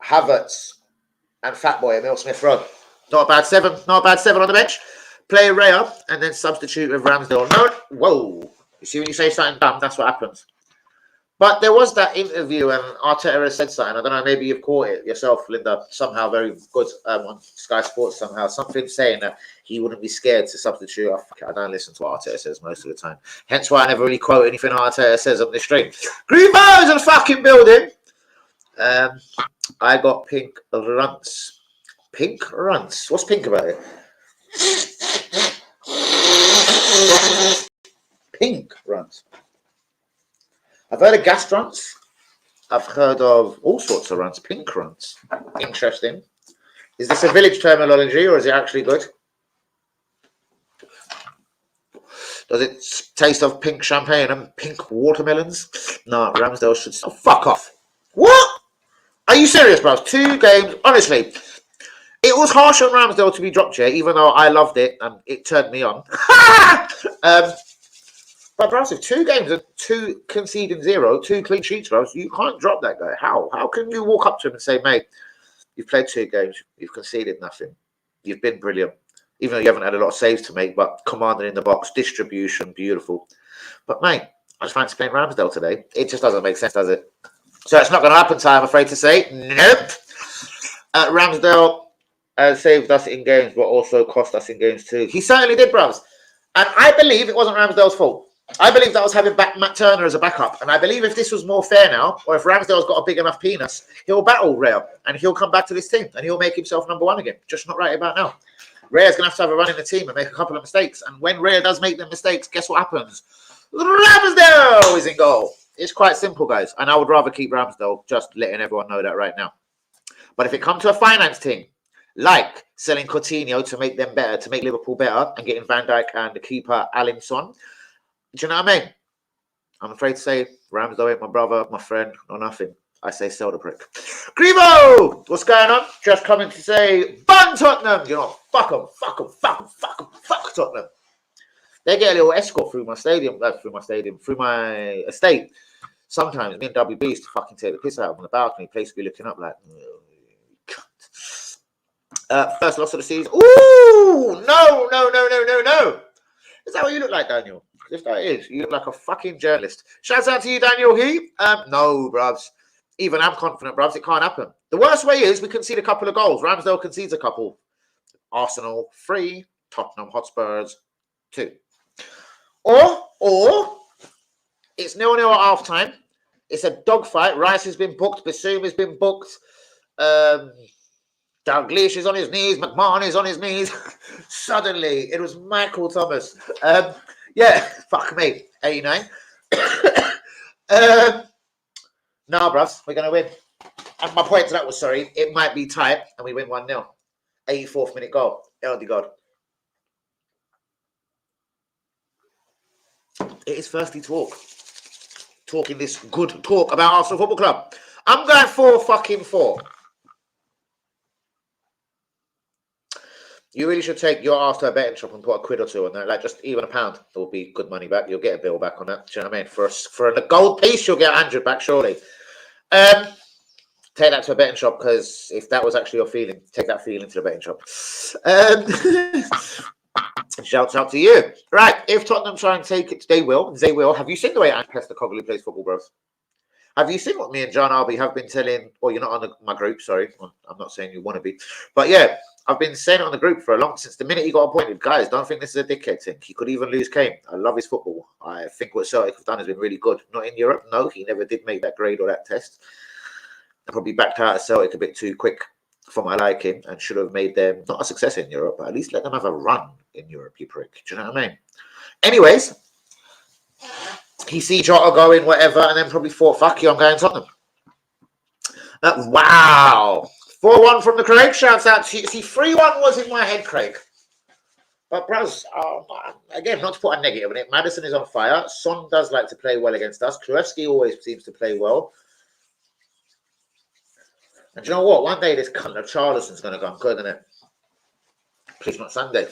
Havertz, and Fatboy, Emil Smith Rowe. Not a bad seven. Not a bad seven on the bench. Play Raya and then substitute with Ramsdale. No, whoa. You see when you say something dumb, that's what happens. But there was that interview and Arteta said something. I don't know, maybe you've caught it yourself, Linda, somehow very good on Sky Sports somehow. Something saying that he wouldn't be scared to substitute. I don't listen to what Arteta says most of the time. Hence why I never really quote anything Arteta says on this stream. Greenbo's in the fucking building. I got pink runts. Pink runts? What's pink about it? Pink runts. I've heard of gas runts. I've heard of all sorts of runts. Pink runts. Interesting. Is this a village terminology or is it actually good? Does it taste of pink champagne and pink watermelons? No, Ramsdale should... Oh, fuck off. What? Are you serious, bro? 2 games. Honestly, it was harsh on Ramsdale to be dropped here, even though I loved it and it turned me on. But bros, if 2 games and 2 conceding 0, 2 clean sheets, bros, you can't drop that guy. How? How can you walk up to him and say, mate, you've played 2 games, you've conceded nothing, you've been brilliant, even though you haven't had a lot of saves to make, but commanding in the box, distribution, beautiful. But mate, I just fancy playing Ramsdale today. It just doesn't make sense, does it? So it's not going to happen, Ty, I'm afraid to say. Nope. Ramsdale saved us in games, but also cost us in games too. He certainly did, bros. And I believe it wasn't Ramsdale's fault. I believe that was having Matt Turner as a backup. And I believe if this was more fair now, or if Ramsdale's got a big enough penis, he'll battle Raya and he'll come back to this team and he'll make himself number 1 again. Just not right about now. Raya's going to have a run in the team and make a couple of mistakes. And when Raya does make them mistakes, guess what happens? Ramsdale is in goal. It's quite simple, guys. And I would rather keep Ramsdale, just letting everyone know that right now. But if it comes to a finance team, like selling Coutinho to make them better, to make Liverpool better, and getting Van Dijk and the keeper Alisson, do you know what I mean? I'm afraid to say Ramsdale ain't my brother, my friend, or nothing. I say sell the prick. Grimo! What's going on? Just coming to say, ban Tottenham! You know, fuck them, fuck Tottenham. They get a little escort through my estate. Sometimes me and WB used to fucking take the piss out of them on the balcony. Place to be looking up like, first loss of the season. Ooh, no. Is that what you look like, Daniel? If that is, you look like a fucking journalist. Shouts out to you, Daniel. No, bruvs. Even I'm confident, bruvs. It can't happen. The worst way is we concede a couple of goals. Ramsdale concedes a couple. Arsenal 3, Tottenham Hotspurs 2. Or it's 0-0 at half time. It's a dogfight. Rice has been booked. Bassoum has been booked. Dalglish is on his knees. McMahon is on his knees. Suddenly, it was Michael Thomas. Yeah, fuck me. 89. No, bruv, we're going to win. And my point to that was, sorry, it might be tight and we win 1-0. 84th minute goal. LD God. It is Thirsty Talk. Talking this good talk about Arsenal Football Club. I'm going 4-4. You really should take your ass to a betting shop and put £1 or 2 on that. Like, just even £1. That will be good money back. You'll get a bill back on that. Do you know what I mean? For a gold piece, you'll get 100 back, surely. Take that to a betting shop, because if that was actually your feeling, take that feeling to the betting shop. Shouts out to you. Right, if Tottenham try and take it, they will. They will. Have you seen the way Ange Postecoglou plays football, bros? Have you seen what me and John Arby have been telling? Well, you're not on my group, sorry. Well, I'm not saying you want to be. But yeah, I've been saying it on the group for a long, since the minute he got appointed. Guys, don't think this is a dickhead thing. He could even lose Kane. I love his football. I think what Celtic have done has been really good. Not in Europe, no. He never did make that grade or that test. I probably backed out of Celtic a bit too quick for my liking, and should have made them not a success in Europe, but at least let them have a run in Europe, you prick. Do you know what I mean? Anyways, he see Jota going, whatever, and then probably thought, fuck you, I'm going Tottenham. Wow. 4-1 from the Craig. Shouts out to you. See, 3-1 was in my head, Craig. But, bros, again, not to put a negative on it, Maddison is on fire. Son does like to play well against us. Krewski always seems to play well. And do you know what? One day this cunt of Charlison's going to go good, isn't it? Please, not Sunday.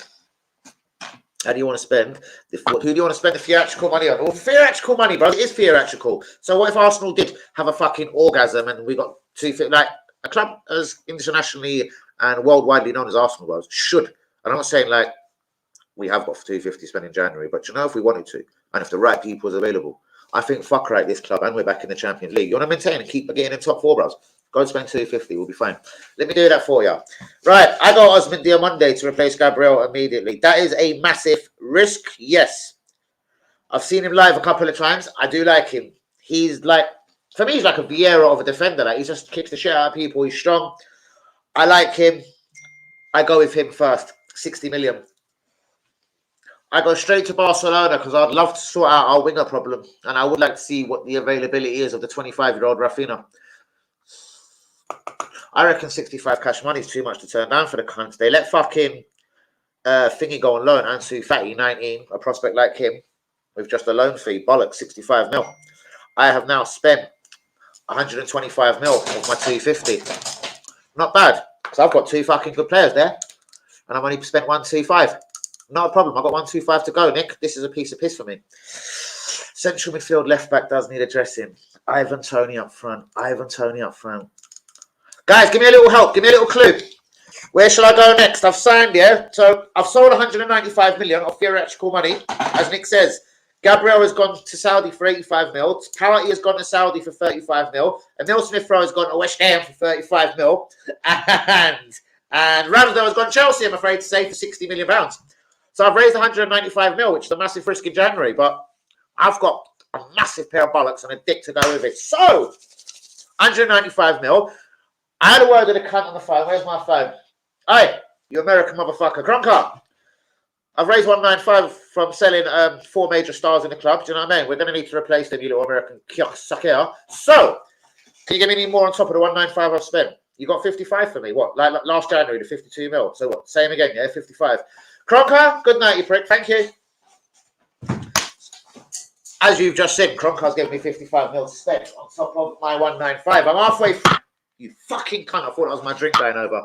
How do you want to spend? Who do you want to spend the theatrical money on? Well, theatrical money, bro. It is theatrical. So what if Arsenal did have a fucking orgasm and we got like a club as internationally and worldwide known as Arsenal was should? And I'm not saying like we have got 250 spent in January, but you know, if we wanted to, and if the right people was available, I think fuck right this club, and we're back in the Champions League. You want to maintain and keep getting in top 4, bros? Go and spend 250, we'll be fine. Let me do that for you. Right, I got Osman Diomande to replace Gabriel immediately. That is a massive risk, yes. I've seen him live a couple of times. I do like him. He's like, for me, he's like a Vieira of a defender. Like, he just kicks the shit out of people. He's strong. I like him. I go with him first. 60 million. I go straight to Barcelona because I'd love to sort out our winger problem. And I would like to see what the availability is of the 25-year-old Rafinha. I reckon 65 cash money is too much to turn down for the cunts. They let fucking thingy go on loan. Ansu Fati, 19, a prospect like him, with just a loan fee. Bollocks, 65 mil. I have now spent 125 mil of my 250. Not bad, because I've got 2 fucking good players there. And I've only spent 125. Not a problem. I've got 125 to go, Nick. This is a piece of piss for me. Central midfield left back does need addressing. Ivan Toney up front. Guys, give me a little help. Give me a little clue. Where shall I go next? I've signed, yeah? So I've sold 195 million of theoretical money, as Nick says. Gabriel has gone to Saudi for 85 mil. Parity has gone to Saudi for 35 mil. And Neil Smith-Rowe has gone to West Ham for 35 mil. And Ramsdale has gone to Chelsea, I'm afraid to say, for 60 million pounds. So I've raised 195 mil, which is a massive risk in January. But I've got a massive pair of bollocks and a dick to go with it. So, 195 mil. I had a word with a cunt on the phone. Where's my phone? Hey, you American motherfucker. Cronker. I've raised 195 from selling 4 major stars in the club. Do you know what I mean? We're going to need to replace them, you little American sucker. So, can you give me any more on top of the 195 I've spent? You got 55 for me. What? Like last January, the 52 mil. So what? Same again, yeah? 55. Cronker, good night, you prick. Thank you. As you've just said, Cronker's giving me 55 mil to spend on top of my 195. I'm halfway through. You fucking cunt. I thought that was my drink going over.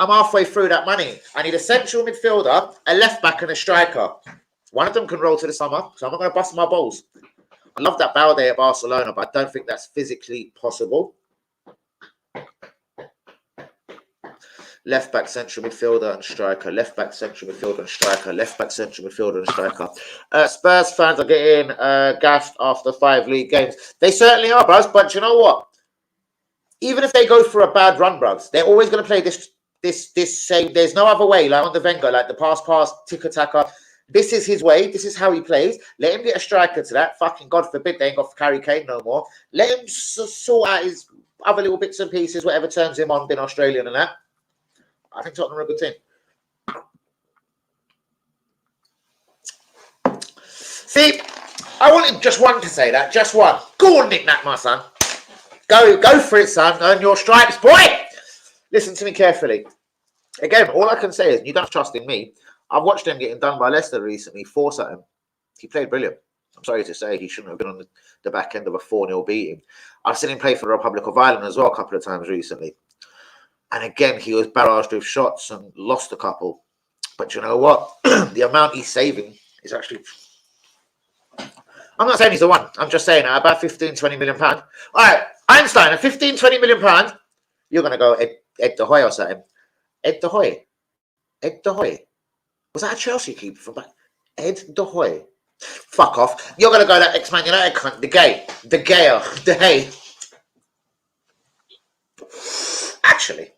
I'm halfway through that money. I need a central midfielder, a left back, and a striker. One of them can roll to the summer, so I'm not going to bust my balls. I love that Balde at Barcelona, but I don't think that's physically possible. Left back, central midfielder, and striker. Left back, central midfielder, and striker. Left back, central midfielder, and striker. Spurs fans are getting gassed after 5 league games. They certainly are, bros. But you know what? Even if they go for a bad run, bros, they're always going to play this same. There's no other way. Like on the Wenger, like the pass, tick-a-tacker. This is his way. This is how he plays. Let him get a striker to that. Fucking God forbid they ain't got Harry Kane no more. Let him sort out his other little bits and pieces, whatever turns him on, being Australian and that. I think Tottenham are a good team. See, I wanted just one to say that, just one. Go on, Nick Nack, my son. Go for it, son. Earn your stripes, boy. Listen to me carefully. Again, all I can say is, you don't trust in me. I've watched him getting done by Leicester recently, 4-0. He played brilliant. I'm sorry to say he shouldn't have been on the back end of a 4-0 beating. I've seen him play for the Republic of Ireland as well a couple of times recently. And again, he was barraged with shots and lost a couple. But you know what? The amount he's saving is actually... I'm not saying he's the one. I'm just saying about 15, 20 million pounds. All right, Einstein, a 15, 20 million pounds, you're going to go Ed De Hoy or something. Ed De Hoy. Ed De Hoy. Was that a Chelsea keeper from back? Ed De Hoy. Fuck off. You're going to go that ex-Man United cunt. De Gea. Actually.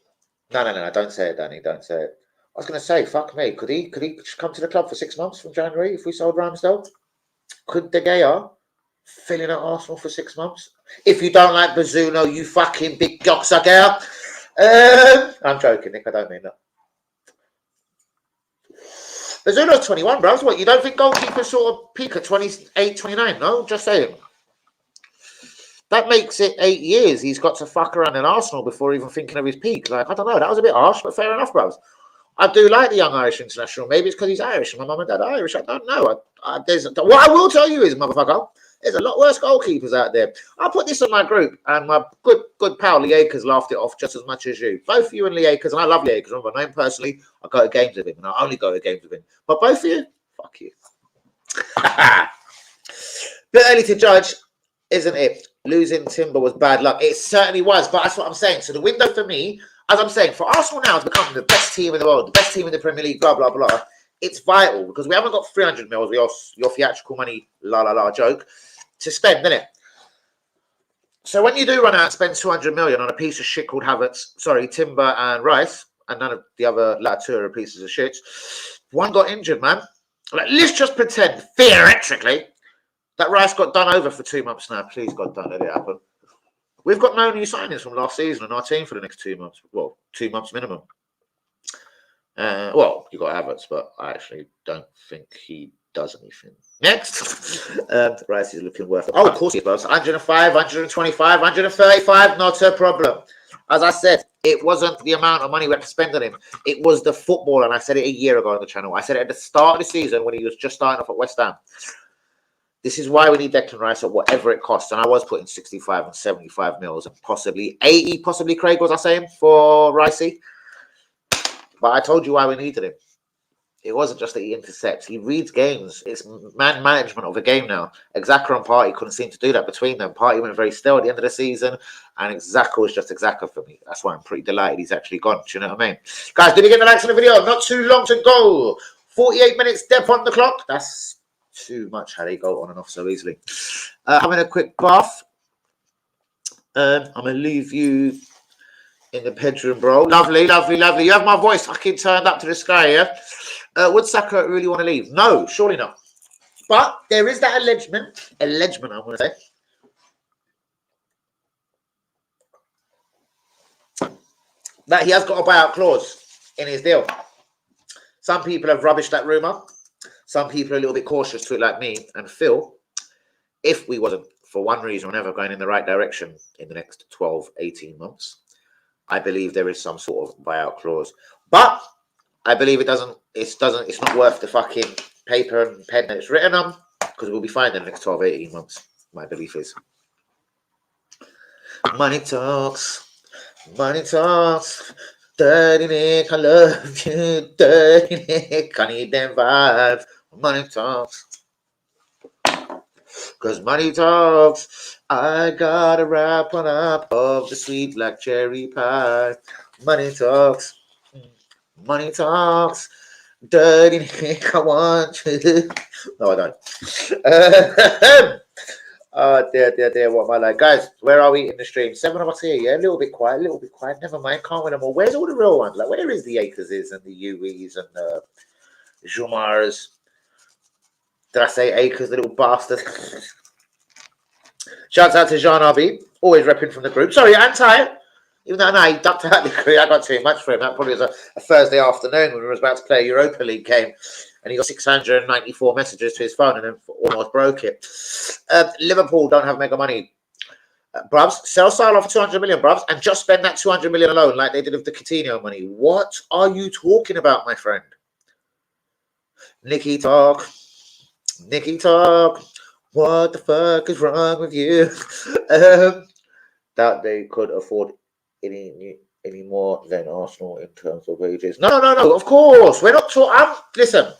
No. Don't say it, Danny. Don't say it. I was going to say, fuck me. Could he come to the club for 6 months from January if we sold Ramsdale? Could De Gea fill in at Arsenal for 6 months? If you don't like Bazzuno, you fucking big cocksucker. I'm joking, Nick. I don't mean that. Bazzuno's 21, bros. What, you don't think goalkeepers sort of peak at 28, 29? No, just saying. That makes it 8 years he's got to fuck around in Arsenal before even thinking of his peak. Like, I don't know. That was a bit harsh, but fair enough, bros. I do like the young Irish international. Maybe it's because he's Irish and my mum and dad are Irish. I don't know. What I will tell you is, motherfucker, there's a lot worse goalkeepers out there. I'll put this on my group, and my good pal Lee Akers laughed it off just as much as you. Both you and Lee Akers, and I love Lee Akers. Remember, I know him personally. I go to games with him, and I only go to games with him. But both of you, fuck you. Bit early to judge, isn't it? Losing Timber was bad luck. It certainly was, but that's what I'm saying. So the window for me, as I'm saying, for Arsenal now to become the best team in the world, the best team in the Premier League, blah, blah, blah, it's vital because we haven't got 300 mils, your theatrical money, joke, to spend, innit? So when you do run out and spend 200 million on a piece of shit called Timber and Rice, and none of the other two are pieces of shit, one got injured, man. Like, let's just pretend, theoretically, that Rice got done over for 2 months now. Please, God, don't let it happen. We've got no new signings from last season on our team for the next 2 months. Well, 2 months minimum. Well, you got Havertz, but I actually don't think he does anything. Next. Rice is looking worth it. Oh, of course he does. 105, 125, 135, not a problem. As I said, it wasn't the amount of money we had to spend on him. It was the football, and I said it a year ago on the channel. I said it at the start of the season when he was just starting off at West Ham. This is why we need Declan Rice at whatever it costs. And I was putting 65 and 75 mils and possibly 80, possibly Craig, was I saying, for Ricey. But I told you why we needed him. It wasn't just that he intercepts. He reads games. It's man management of the game now. Xhaka and Partey couldn't seem to do that between them. Partey went very still at the end of the season. And Xhaka was just Xhaka for me. That's why I'm pretty delighted he's actually gone. Do you know what I mean? Guys, did you get the likes on the video? Not too long to go. 48 minutes deep on the clock. That's too much how they go on and off so easily. Having a quick bath. I'm going to leave you in the bedroom, bro. Lovely. You have my voice fucking turned up to the sky, yeah? Would Saka really want to leave? No, surely not. But there is that allegement, I'm going to say, that he has got a buyout clause in his deal. Some people have rubbished that rumour. Some people are a little bit cautious to it like me and Phil. If we wasn't, for one reason or another, going in the right direction in the next 12, 18 months, I believe there is some sort of buyout clause. But I believe it's not worth the fucking paper and pen that it's written on, because we'll be fine in the next 12, 18 months. My belief is. Money talks. Dirty Nick, I love you. Dirty Nick, I need them vibes. Money talks. Cause money talks. I got a wrap on up of the sweet black cherry pie. Money talks. Money talks. Dirty Nick, I want you. No, I don't. Oh, dear. What am I like? Guys, where are we in the stream? 7 of us here, yeah? A little bit quiet. Never mind. Can't win them all. Where's all the real ones? Like, where is the Akerses and the Uis and the Jumars? Did I say Akers, the little bastard? Shouts out to Jean RB, always repping from the group. Sorry, anti. Even though he ducked out the crew, I got too much for him. That probably was a Thursday afternoon when we were about to play a Europa League game, and he got 694 messages to his phone and then almost broke it. Liverpool don't have mega money. Bruvs, sell Salah for 200 million, bruvs, and just spend that 200 million alone like they did with the Coutinho money. What are you talking about, my friend? Nicky talk. What the fuck is wrong with you? That they could afford any more than Arsenal in terms of wages. No. Of course, we're not talking. Listen,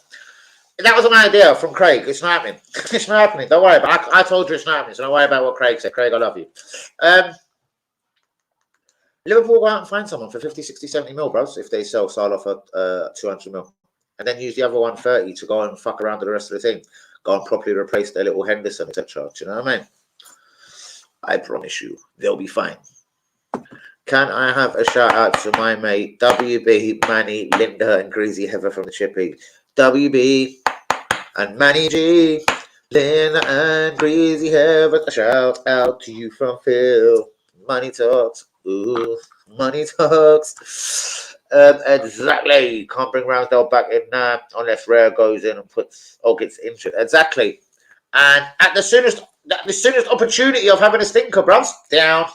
that was an idea from Craig. It's not happening. It's not happening. Don't worry about it. I told you it's not happening. So don't worry about what Craig said. Craig, I love you. Liverpool go out and find someone for 50, 60, 70 mil, bros, if they sell Salah for 200 mil. And then use the other 130 to go and fuck around with the rest of the team. Go and properly replace their little Henderson, etc. Do you know what I mean? I promise you, they'll be fine. Can I have a shout out to my mate, WB, Manny, Linda, and Greasy Heather from the Chippy? WB and Manny G, Linda and Greasy Heather. A shout out to you from Phil. Money talks. Ooh, money talks. Exactly. Can't bring Ramsdale back in now unless Rare goes in and gets injured. Exactly. And at the soonest opportunity of having a stinker, bruv, down,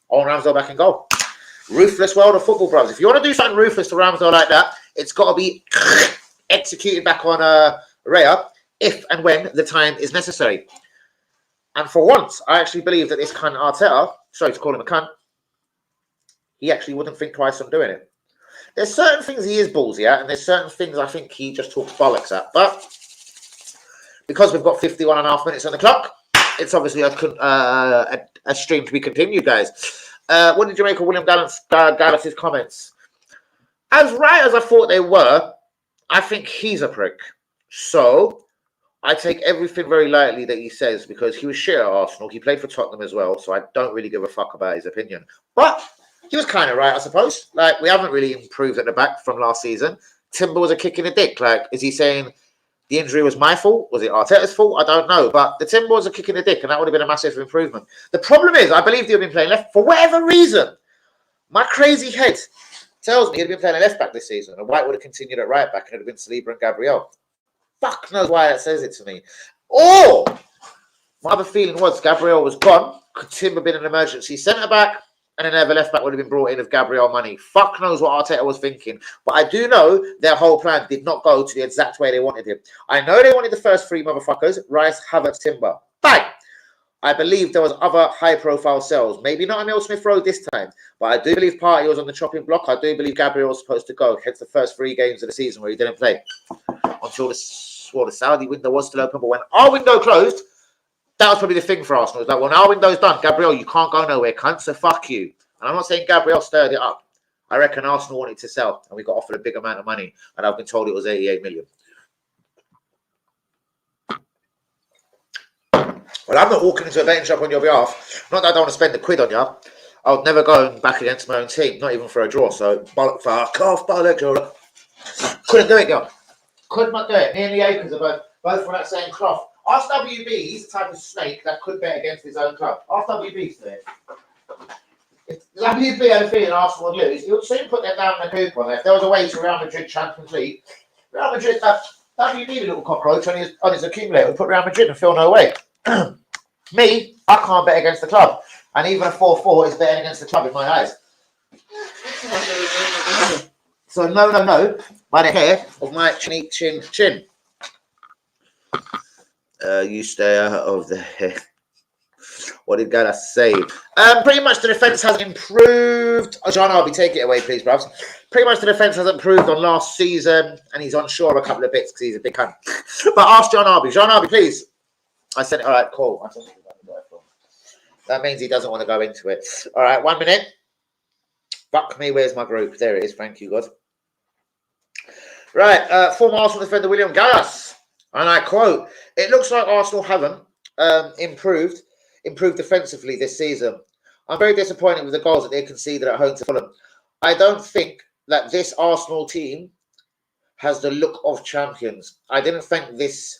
on Ramsdale back and goal. Ruthless world of football, bruv. If you want to do something ruthless to Ramsdale like that, it's got to be executed back on Raya if and when the time is necessary. And for once, I actually believe that this cunt Arteta, sorry to call him a cunt, he actually wouldn't think twice on doing it. There's certain things he is ballsy at, and there's certain things I think he just talks bollocks at. But because we've got 51.5 minutes on the clock, it's obviously a stream to be continued, guys. What did you make of William Gallus's comments? As right as I thought they were, I think he's a prick. So I take everything very lightly that he says because he was shit at Arsenal. He played for Tottenham as well, so I don't really give a fuck about his opinion. But he was kind of right, I suppose. Like, we haven't really improved at the back from last season. Timber was a kick in the dick. Like, is he saying the injury was my fault? Was it Arteta's fault? I don't know. But the Timber was a kick in the dick, and that would have been a massive improvement. The problem is, I believe he'd been playing left for whatever reason. My crazy head tells me he'd been playing a left back this season, and White would have continued at right back, and it would have been Saliba and Gabriel. Fuck knows why that says it to me. Or my other feeling was Gabriel was gone. Could Timber been an emergency centre back? And another left back would have been brought in of Gabriel money. Fuck knows what Arteta was thinking. But I do know their whole plan did not go to the exact way they wanted him. I know they wanted the first three motherfuckers, Rice, Havertz, Timber. Bang! I believe there was other high-profile sells. Maybe not Emil Smith Rowe this time. But I do believe Partey was on the chopping block. I do believe Gabriel was supposed to go. Hence the first 3 games of the season where he didn't play. Until the Saudi window was still open. But when our window closed, that was probably the thing for Arsenal. It was like, well, now our window's done. Gabriel, you can't go nowhere, cunt, so fuck you. And I'm not saying Gabriel stirred it up. I reckon Arsenal wanted to sell, and we got offered a big amount of money, and I've been told it was 88 million. Well, I'm not walking into a betting shop on your behalf. Not that I don't want to spend a quid on you. I would never go back against my own team, not even for a draw. So, bollock, fuck off, bollock, draw. Couldn't do it, girl. Could not do it. Me and the Akers are both from that same cloth. Ask WB, he's the type of snake that could bet against his own club. Ask WB today. If WB had a feeling Arsenal would lose, he would soon put them down in the coupon. If there was a way to Real Madrid Champions League, Real Madrid, WB, a little cockroach on his accumulator, would put Real Madrid and feel no way. Me, I can't bet against the club. And even a 4-4 is betting against the club in my eyes. So no, by the hair of my chin. You stay out of the hair. What did Gallas say? Pretty much the defence has improved. Oh, John Arby, take it away, please, bros. Pretty much the defence has improved on last season, and he's unsure of a couple of bits because he's a big cunt. But ask John Arby. John Arby, please. I said, all right, cool. That means he doesn't want to go into it. All right, 1 minute. Fuck me, where's my group? There it is. Thank you, God. Right, former Arsenal defender William Gallas. And I quote, it looks like Arsenal haven't improved defensively this season. I'm very disappointed with the goals that they conceded at home to Fulham. I don't think that this Arsenal team has the look of champions. I didn't think this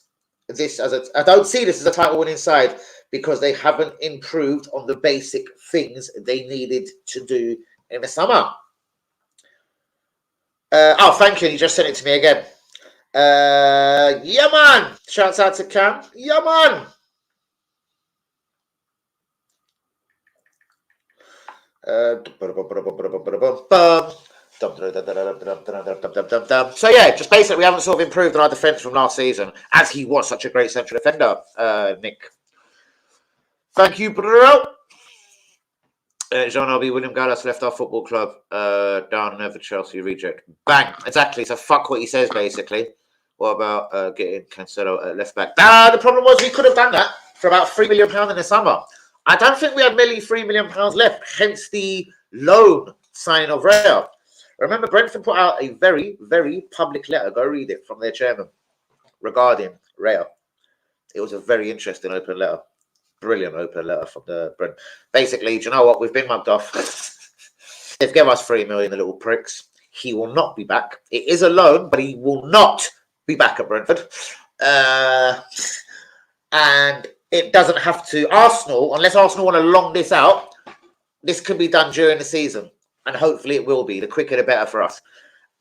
this as I don't see this as a title winning side because they haven't improved on the basic things they needed to do in the summer. Thank you. You just sent it to me again. Yeah, man. Shouts out to Cam. Yeah, man. So yeah, just basically we haven't sort of improved on our defence from last season, as he was such a great central defender, Nick. Thank you, bro. Jean Obi William Gallas left our football club down never Chelsea reject. Bang. Exactly. So fuck what he says basically. What about getting Cancelo at left back? The problem was we could have done that for about £3 million in the summer. I don't think we had nearly £3 million left, hence the loan signing of Real. Remember, Brentford put out a very, very public letter. Go read it from their chairman regarding Real. It was a very interesting open letter. Brilliant open letter from the Brent. Basically, do you know what? We've been mugged off. They've given us $3 million, the little pricks. He will not be back. It is a loan, but he will not be back at Brentford. And it doesn't have to. Arsenal, unless Arsenal want to long this out, this can be done during the season. And hopefully it will be. The quicker the better for us.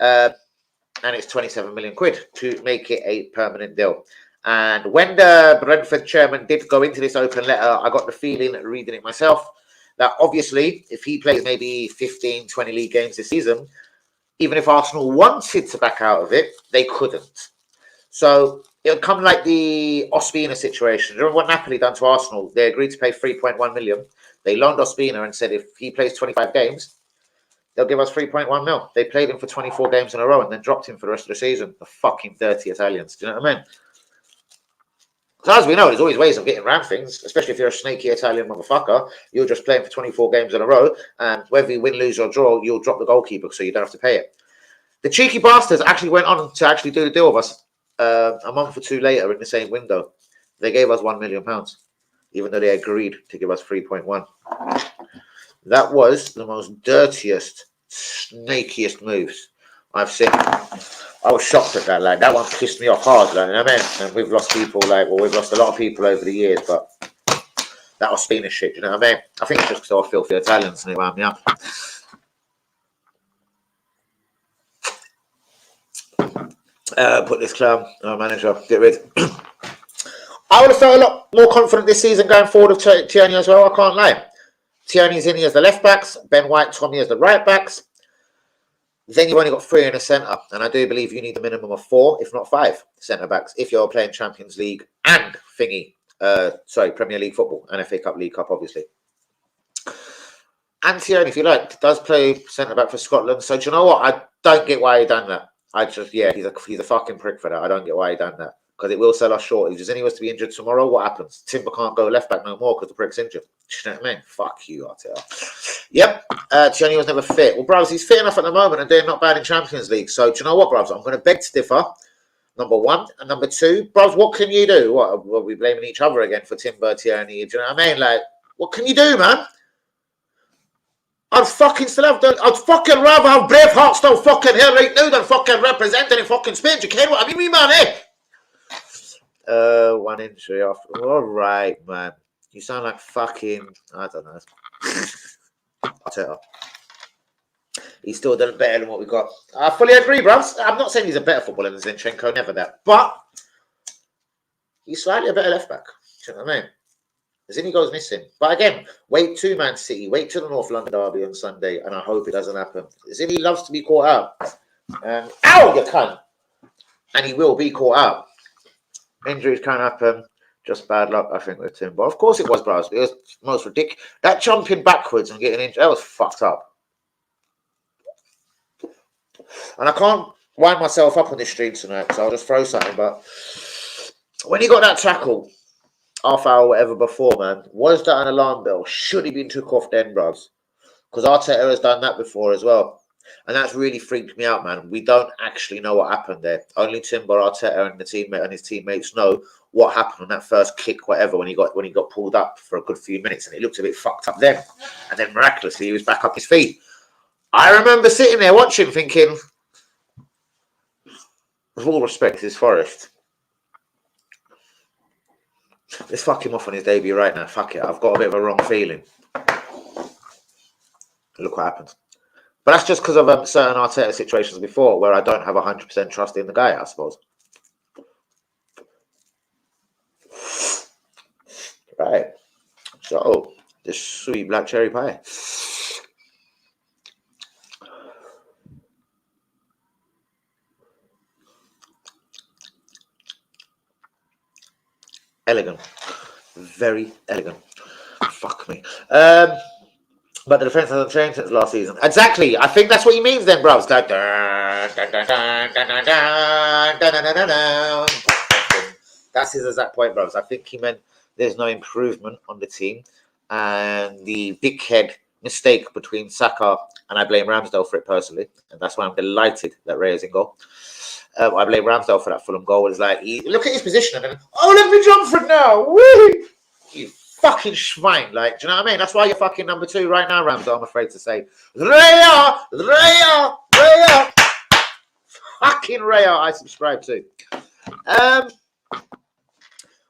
And it's 27 million quid to make it a permanent deal. And when the Brentford chairman did go into this open letter, I got the feeling, reading it myself, that obviously if he plays maybe 15, 20 league games this season, even if Arsenal wanted to back out of it, they couldn't. So it'll come like the Ospina situation. Remember what Napoli done to Arsenal? They agreed to pay 3.1 million. They loaned Ospina and said if he plays 25 games, they'll give us 3.1 mil. They played him for 24 games in a row and then dropped him for the rest of the season. The fucking dirty Italians. Do you know what I mean? So as we know, there's always ways of getting around things, especially if you're a snaky Italian motherfucker. You're just playing for 24 games in a row, and whether you win, lose, or draw, you'll drop the goalkeeper so you don't have to pay it. The cheeky bastards actually went on to actually do the deal with us a month or two later in the same window. They gave us £1 million, even though they agreed to give us 3.1. That was the most dirtiest, snakiest moves I've seen. I was shocked at that. Like that one pissed me off hard. Like, you know what I mean? And we've lost people. We've lost a lot of people over the years. But that was Spanish shit. You know what I mean? I think it's just because I filthy Italians and they wound me up. Put this clown, manager, get rid. I would have felt a lot more confident this season going forward with Tierney as well. I can't lie. Tierney's in here as the left backs. Ben White, Tommy as the right backs. Then you've only got 3 in the centre, and I do believe you need a minimum of 4, if not 5, centre backs if you're playing Champions League and Premier League football and FA Cup, League Cup, obviously. And Tierney, if you like, does play centre back for Scotland. So do you know what? I don't get why he done that. He's a fucking prick for that. I don't get why he done that because it will sell us short. If there's anyone to be injured tomorrow, what happens? Timber can't go left back no more because the prick's injured. You know what I mean? Fuck you, Arteta. Yep. Tierney was never fit. Well, bros, he's fit enough at the moment and doing not bad in Champions League. So do you know what, bros? I'm going to beg to differ. Number one. And number two, bros, what can you do? What are we blaming each other again for Timber, Tierney? Do you know what I mean? Like, what can you do, man? I'd fucking rather have Braveheart still fucking here right now than fucking representing in fucking Spain. Do you care what I mean, man, eh? 1 injury off. All right, man. You sound like fucking, I don't know. I'll tell you. He's still done better than what we got. I fully agree, bro. I'm not saying he's a better footballer than Zinchenko, never that. But he's slightly a better left back. Do you know what I mean? Zinny goes missing. But again, wait to Man City, wait to the North London derby on Sunday, and I hope it doesn't happen. Zinny loves to be caught out. Ow, you cunt! And he will be caught out. Injuries can happen. Just bad luck, I think, with Tim. But of course it was, bros. It was most ridiculous. That jumping backwards and getting injured, that was fucked up. And I can't wind myself up on this stream tonight, so I'll just throw something. But when he got that tackle, half hour, whatever before, man, was that an alarm bell? Should he been took off then, bros? Because Arteta has done that before as well. And that's really freaked me out, man. We don't actually know what happened there. Only Timber, Arteta, and his teammates know what happened on that first kick, whatever, when he got pulled up for a good few minutes, and it looked a bit fucked up then. And then miraculously, he was back up his feet. I remember sitting there watching, thinking, with all respect, this Forest, Let's fuck him off on his debut right now. Fuck it. I've got a bit of a wrong feeling. Look what happens. But that's just because of certain Arteta situations before where I don't have 100% trust in the guy, I suppose. Right. So, this sweet black cherry pie. Elegant. Very elegant. Fuck me. But the defense hasn't changed since last season. Exactly. I think that's what he means then, bro. It's like... That's his exact point, bros. I think he meant there's no improvement on the team. And the big head mistake between Saka and I blame Ramsdale for it personally. And that's why I'm delighted that Ray is in goal. I blame Ramsdale for that Fulham goal. It's like, look at his position. And then, let me jump for it now. Woo! You fucking schwein. Like, do you know what I mean? That's why you're fucking number 2 right now, Ramsdale, I'm afraid to say. Raya! Fucking Raya, I subscribe to.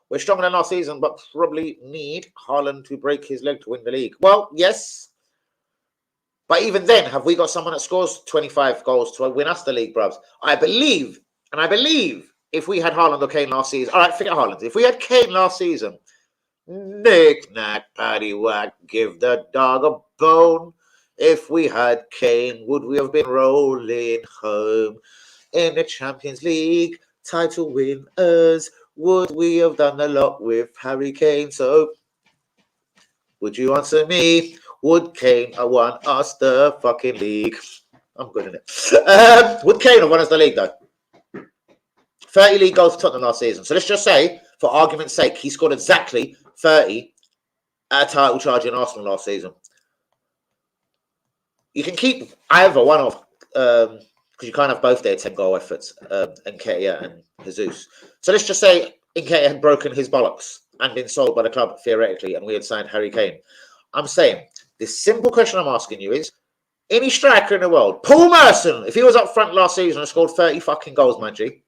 We're stronger than last season, but probably need Haaland to break his leg to win the league. Well, yes. But even then, have we got someone that scores 25 goals to win us the league, bruvs? I believe if we had Haaland or Kane last season, all right, forget Haaland. If we had Kane last season, knick-knack, paddywhack, give the dog a bone. If we had Kane, would we have been rolling home in the Champions League title winners? Would we have done a lot with Harry Kane? So, would you answer me? Would Kane have won us the fucking league? I'm good in it. Would Kane have won us the league, though? 30 league goals for Tottenham last season. So let's just say, for argument's sake, he scored exactly 30 at a title charge in Arsenal last season. You can keep either one of, because you can't have both their 10-goal efforts, Nketiah and Jesus. So let's just say Nketiah had broken his bollocks and been sold by the club, theoretically, and we had signed Harry Kane. I'm saying, the simple question I'm asking you is, any striker in the world, Paul Merson, if he was up front last season and scored 30 fucking goals, my G,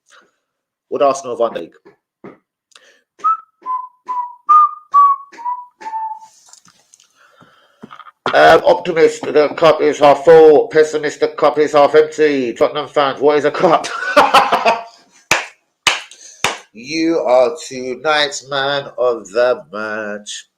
would Arsenal have won the league? Optimist, the cup is half full. Pessimist, the cup is half empty. Tottenham fans, what is a cup? You are tonight's man of the match.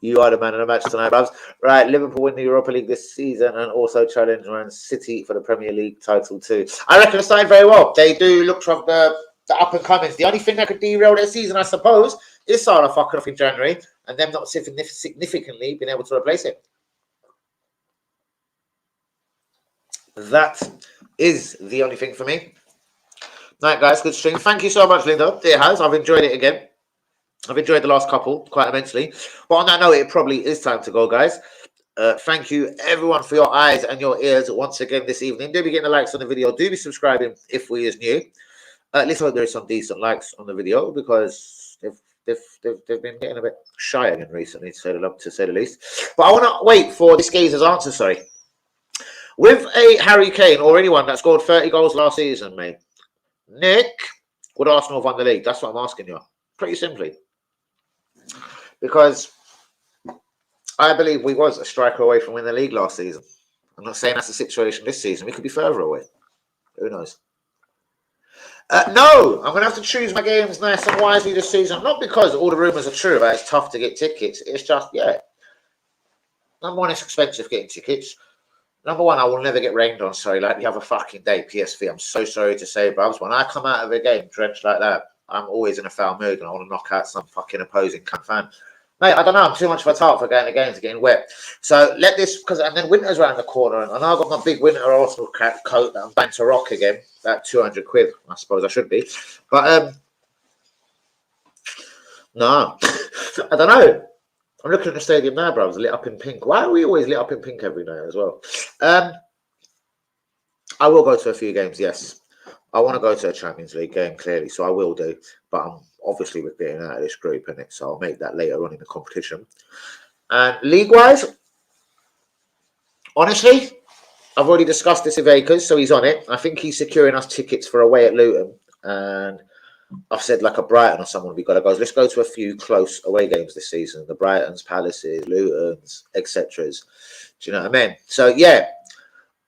You are the man of the match tonight, Babs. Right, Liverpool win the Europa League this season and also challenge Man City for the Premier League title too. I reckon it's starting very well. They do look from the up and comings. The only thing that could derail their season, I suppose, is Salah fucking off in January and them not significantly being able to replace it. That is the only thing for me. Night, guys. Good stream. Thank you so much, Linda. It has. I've enjoyed it again. I've enjoyed the last couple quite immensely. But on that note, it probably is time to go, guys. Thank you, everyone, for your eyes and your ears once again this evening. Do be getting the likes on the video. Do be subscribing if we is new. Let's hope there is some decent likes on the video because they've been getting a bit shy again recently, to say the least. But I want to wait for this gazer's answer, sorry. With a Harry Kane or anyone that scored 30 goals last season, mate, Nick, would Arsenal have won the league? That's what I'm asking you. Pretty simply. Because I believe we was a striker away from winning the league last season. I'm not saying that's the situation this season. We could be further away. Who knows? No, I'm going to have to choose my games nice and wisely this season. Not because all the rumours are true about it's tough to get tickets. It's just, number one, it's expensive getting tickets. Number one, I will never get rained on, sorry, like the other fucking day, PSV. I'm so sorry to say, Bubs. When I come out of a game drenched like that, I'm always in a foul mood and I want to knock out some fucking opposing fan. Mate, I don't know. I'm too much of a tart for going to games getting wet. So let this, and then winter's around the corner, and I know I've got my big winter Arsenal coat that I'm going to rock again. That 200 quid, I suppose I should be. But no, I don't know. I'm looking at the stadium now, bro. It's lit up in pink. Why are we always lit up in pink every night as well? I will go to a few games, yes. I want to go to a Champions League game, clearly, so I will do. But I'm obviously with being out of this group, innit? So I'll make that later on in the competition. And league-wise, honestly, I've already discussed this with Akers, so he's on it. I think he's securing us tickets for away at Luton. And I've said like a Brighton or someone, we've got to go. Let's go to a few close away games this season. The Brightons, Palaces, Lutons, etc. Do you know what I mean? So yeah,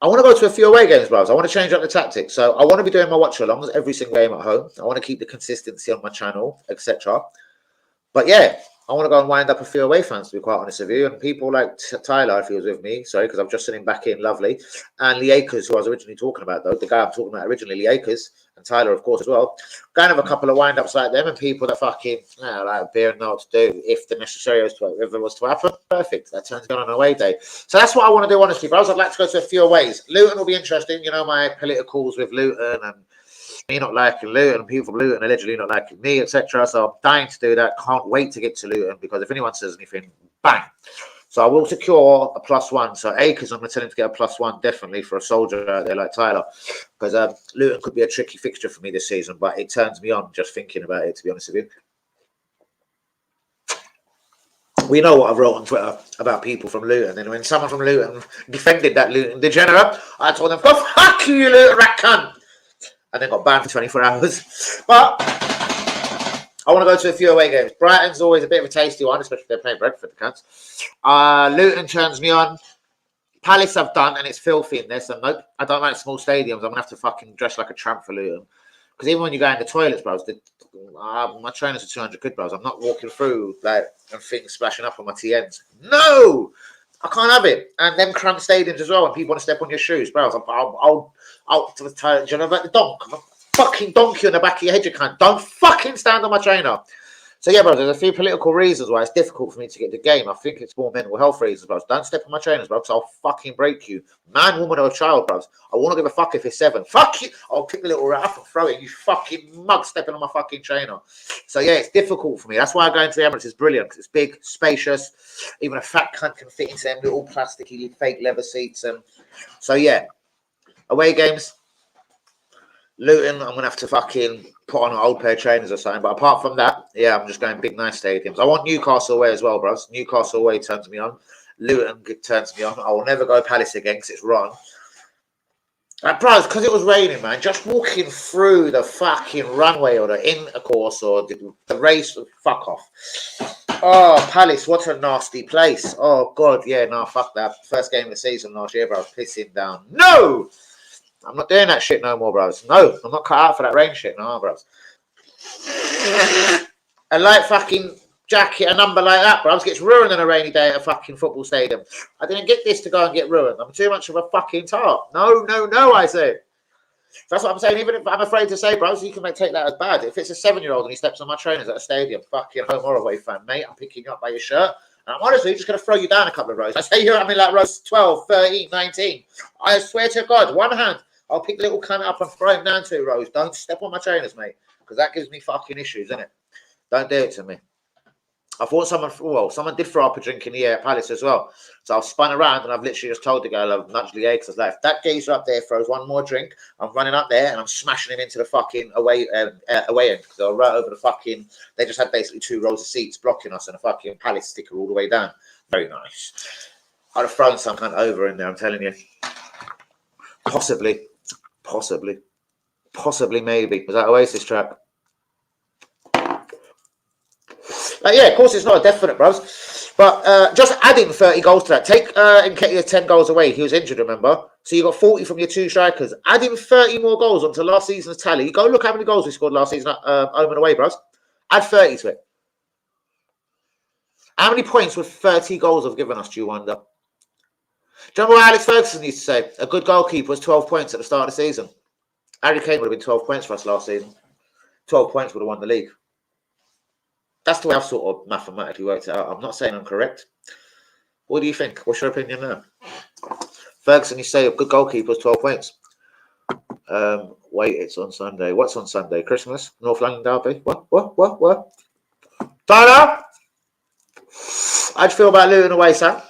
I want to go to a few away games, bros. I want to change up the tactics. So I want to be doing my watch-alongs every single game at home. I want to keep the consistency on my channel, etc. But yeah, I want to go and wind up a few away fans, to be quite honest with you. And people like Tyler, if he was with me, sorry, because I've just seen him back in, lovely. And Lee Akers, who I was originally talking about, though, the guy I'm talking about originally, Lee Akers, and Tyler, of course, as well. Going to have a couple of wind-ups like them and people that fucking, like beer and know what to do. If the necessary was to, if it was to happen, perfect. That turns on an away day. So that's what I want to do, honestly, bros. I'd like to go to a few aways. Luton will be interesting. You know, my politicals with Luton and me not liking Luton, and people from Luton allegedly not liking me, etc. So I'm dying to do that. Can't wait to get to Luton because if anyone says anything, bang. So I will secure a +1. So Akers, I'm going to tell him to get a +1 definitely for a soldier out there like Tyler, because Luton could be a tricky fixture for me this season, but it turns me on just thinking about it, to be honest with you. We know what I wrote on Twitter about people from Luton, and when someone from Luton defended that Luton degenerate, I told them, "Go fuck you, Luton rat cunt," and then got banned for 24 hours. But I want to go to a few away games. Brighton's always a bit of a tasty one, especially if they're playing Brentford, the cunts. Luton turns me on. Palace I've done, and it's filthy in this. And nope, I don't like small stadiums. I'm going to have to fucking dress like a tramp for Luton. Because even when you go in the toilets, bros, my trainers are 200 quid, bros. I'm not walking through like and things splashing up on my TNs. No! I can't have it. And them cramped stadiums as well, and people want to step on your shoes, bros. I'll do you know about the donk? Fucking donkey on the back of your head, you can't. Don't fucking stand on my trainer. So yeah, bro, there's a few political reasons why it's difficult for me to get the game. I think it's more mental health reasons, bro. Don't step on my trainers, bro, because I'll fucking break you. Man, woman, or child, bro. I won't give a fuck if it's 7. Fuck you. I'll pick the little rat and throw it. You fucking mug stepping on my fucking trainer. So yeah, it's difficult for me. That's why going to the Emirates is brilliant, because it's big, spacious. Even a fat cunt can fit into them little plasticky fake leather seats. And so yeah, away games. Luton, I'm going to have to fucking put on an old pair of trainers or something. But apart from that, yeah, I'm just going big, nice stadiums. I want Newcastle away as well, bros. Newcastle away turns me on. Luton turns me on. I will never go Palace again because it's wrong. Bros, because it was raining, man, just walking through the fucking runway or the intercourse or the race, fuck off. Oh, Palace, what a nasty place. Oh, God, yeah, no, fuck that. First game of the season last year, bro, pissing down. No! I'm not doing that shit no more, bros. No, I'm not cut out for that rain shit no, bros. A light fucking jacket, a number like that, bros, gets ruined on a rainy day at a fucking football stadium. I didn't get this to go and get ruined. I'm too much of a fucking tart. No, I say. That's what I'm saying. Even if I'm afraid to say, bros, you can take that as bad. If it's a 7-year-old and he steps on my trainers at a stadium, fucking home or away fan, mate, I'm picking you up by your shirt. And I'm honestly just going to throw you down a couple of rows. I say you're at me like rows 12, 13, 19. I swear to God, one hand, I'll pick the little cunt up and throw him down 2 rows. Don't step on my trainers, mate, because that gives me fucking issues, innit? Don't do it to me. I thought someone did throw up a drink in the air at Palace as well. So I've spun around and I've literally just told the girl, I've nudged the eggs. I was like, if that geezer up there throws one more drink, I'm running up there and I'm smashing him into the fucking away end. Because they're right over the fucking, they just had basically 2 rows of seats blocking us and a fucking Palace sticker all the way down. Very nice. I'd have thrown some kind over in there, I'm telling you. Possibly, maybe. Was that Oasis track? Yeah, of course, it's not a definite, bros. But just adding 30 goals to that. Take Nketiah 10 goals away. He was injured, remember? So you got 40 from your 2 strikers. Adding 30 more goals onto last season's tally. You go look how many goals we scored last season at home and away, bros. Add 30 to it. How many points would 30 goals have given us, do you wonder? Do you remember what Alex Ferguson used to say? A good goalkeeper was 12 points at the start of the season. Harry Kane would have been 12 points for us last season. 12 points would have won the league. That's the way I've sort of mathematically worked it out. I'm not saying I'm correct. What do you think? What's your opinion there? Ferguson, you say a good goalkeeper is 12 points. Wait, it's on Sunday. What's on Sunday? Christmas? North London Derby? What? Tyler? How'd you feel about Luton away, Sam?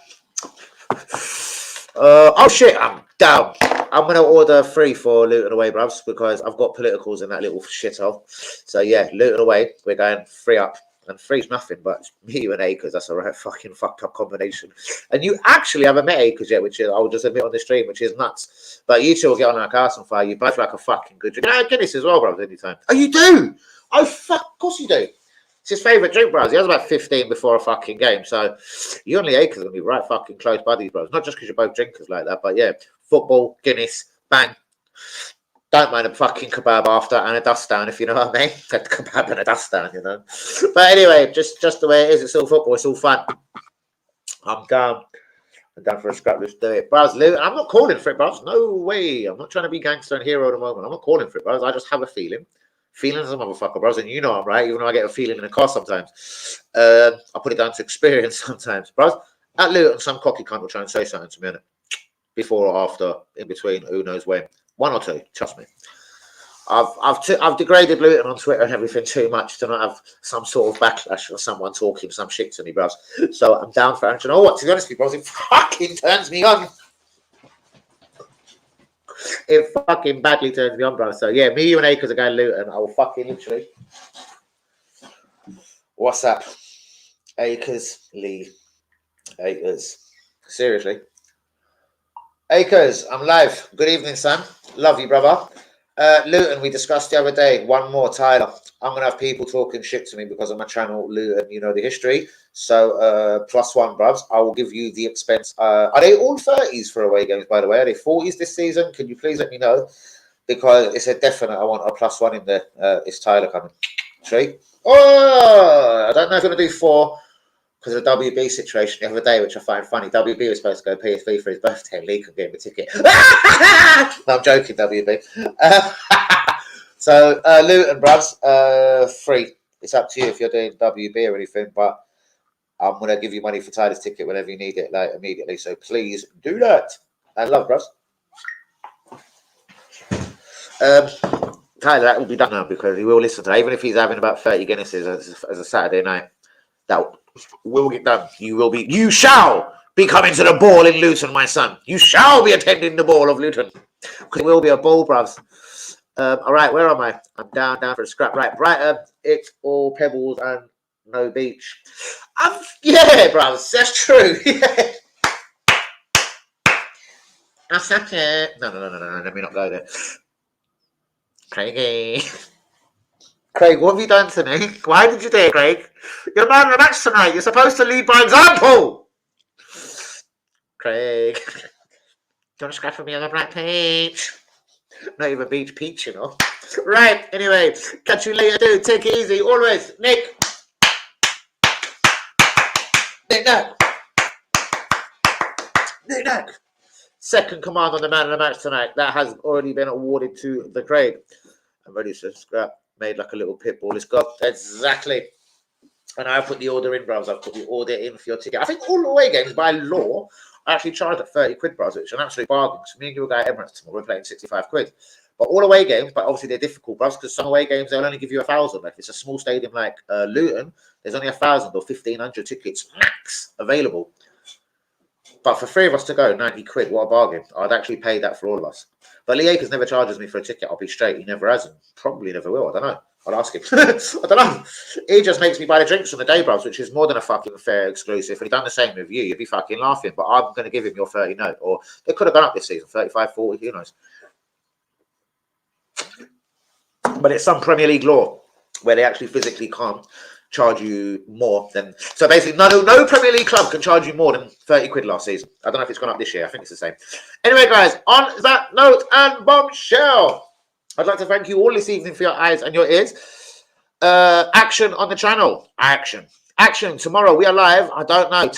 Oh shit, I'm down. I'm going to order 3 for Luton away, bruvs, because I've got politicals in that little shithole. So yeah, Luton away, we're going 3 up. And 3's nothing, but me and Akers, that's a right fucking fucked up combination. And you actually haven't met Akers yet, which is, I'll just admit on the stream, which is nuts. But you two will get on like arse on fire. You both like a fucking good drink. You know, Guinness as well, bro, anytime. Oh, you do? Oh, fuck, of course you do. It's his favourite drink, bros. He has about 15 before a fucking game. So you and Lee Akers are going to be right fucking close buddies, bros. Not just because you're both drinkers like that, but yeah, football, Guinness, bang. Don't mind a fucking kebab after and a dust down, if you know what I mean. A kebab and a dust down, you know. But anyway, just the way it is. It's all football. It's all fun. I'm down. I'm down for a scrap. Let's do it. Bros, I'm not calling for it, bros. No way. I'm not trying to be gangster and hero at the moment. I'm not calling for it, bros. I just have a feeling. Feelings a motherfucker, bros. And you know I'm right, even though I get a feeling in the car sometimes. I put it down to experience sometimes. Bros, at Luton, some cocky cunt will try and say something to me, innit? Before or after, in between, who knows when. One or two, trust me. I've degraded Luton on Twitter and everything too much to not have some sort of backlash or someone talking some shit to me, bros. So I'm down for it. And you know what? To be honest with you, bros, it fucking turns me on. It fucking badly turns me on, bro. So yeah, me, you, and Akers are going Luton. I will fucking literally. What's up? Akers, Lee. Akers. Seriously. Akers, I'm live. Good evening, son. Love you, brother. Luton, we discussed the other day. One more, Tyler. I'm going to have people talking shit to me because on my channel, Luton, you know the history. So, +1, bruvs. I will give you the expense. Are they all 30s for away games, by the way? Are they 40s this season? Can you please let me know? Because it's a definite. I want a +1 in there. Is Tyler coming? 3? Oh, I don't know if I'm going to do 4. Because of the WB situation the other day, which I find funny. WB was supposed to go PSV for his birthday, and Lee could get him a ticket. No, I'm joking, WB. So, Luton, bruvs, free. It's up to you if you're doing WB or anything, but I'm going to give you money for Tyler's ticket whenever you need it, like, immediately. So please do that. And love, bruvs. Tyler, that will be done now because he will listen to that. Even if he's having about 30 Guinnesses as a Saturday night, that will get done. You shall be coming to the ball in Luton, my son. You shall be attending the ball of Luton. Because it will be a ball, bruvs. All right, where am I? I'm down for a scrap. Right, Brighton, it's all pebbles and no beach. Yeah, bruvs, that's true. Yeah. That's it. No, let me not go there. Craigie. Craig, what have you done to me? Why did you do it, Craig? You're man of the match tonight. You're supposed to lead by example. Craig. Do you want to scrap with me on the black peach? Not even beach peach, you know. Right, anyway. Catch you later, dude. Take it easy. Always. Nick. Nick. Second command on the man of the match tonight. That has already been awarded to the Craig. I'm ready to scrap. Made like a little pit bull. It's got exactly. And I put the order in, browser. I've put the order in for your ticket. I think all away games by law are actually charged at 30 quid, browser, which is an absolute bargain. So me and you will go at Emirates tomorrow. We're playing 65 quid. But all away games, but obviously they're difficult, browser, because some away games they'll only give you 1,000. If it's a small stadium like Luton, there's only 1,000 or 1,500 tickets max available. But for 3 of us to go, 90 quid, what a bargain. I'd actually pay that for all of us. But Lee Akers never charges me for a ticket. I'll be straight. He never has and probably never will. I don't know. I'll ask him. I don't know. He just makes me buy the drinks on the day, bros, which is more than a fucking fair exclusive. If he'd done the same with you, you'd be fucking laughing. But I'm going to give him your 30 note. Or they could have gone up this season, 35, 40, who knows. But it's some Premier League law where they actually physically can't charge you more than. So basically, no Premier League club can charge you more than 30 quid last season. I don't know if it's gone up this year. I think it's the same. Anyway, guys, on that note and bombshell, I'd like to thank you all this evening for your eyes and your ears. Action on the channel. Action. Tomorrow we are live. I don't know.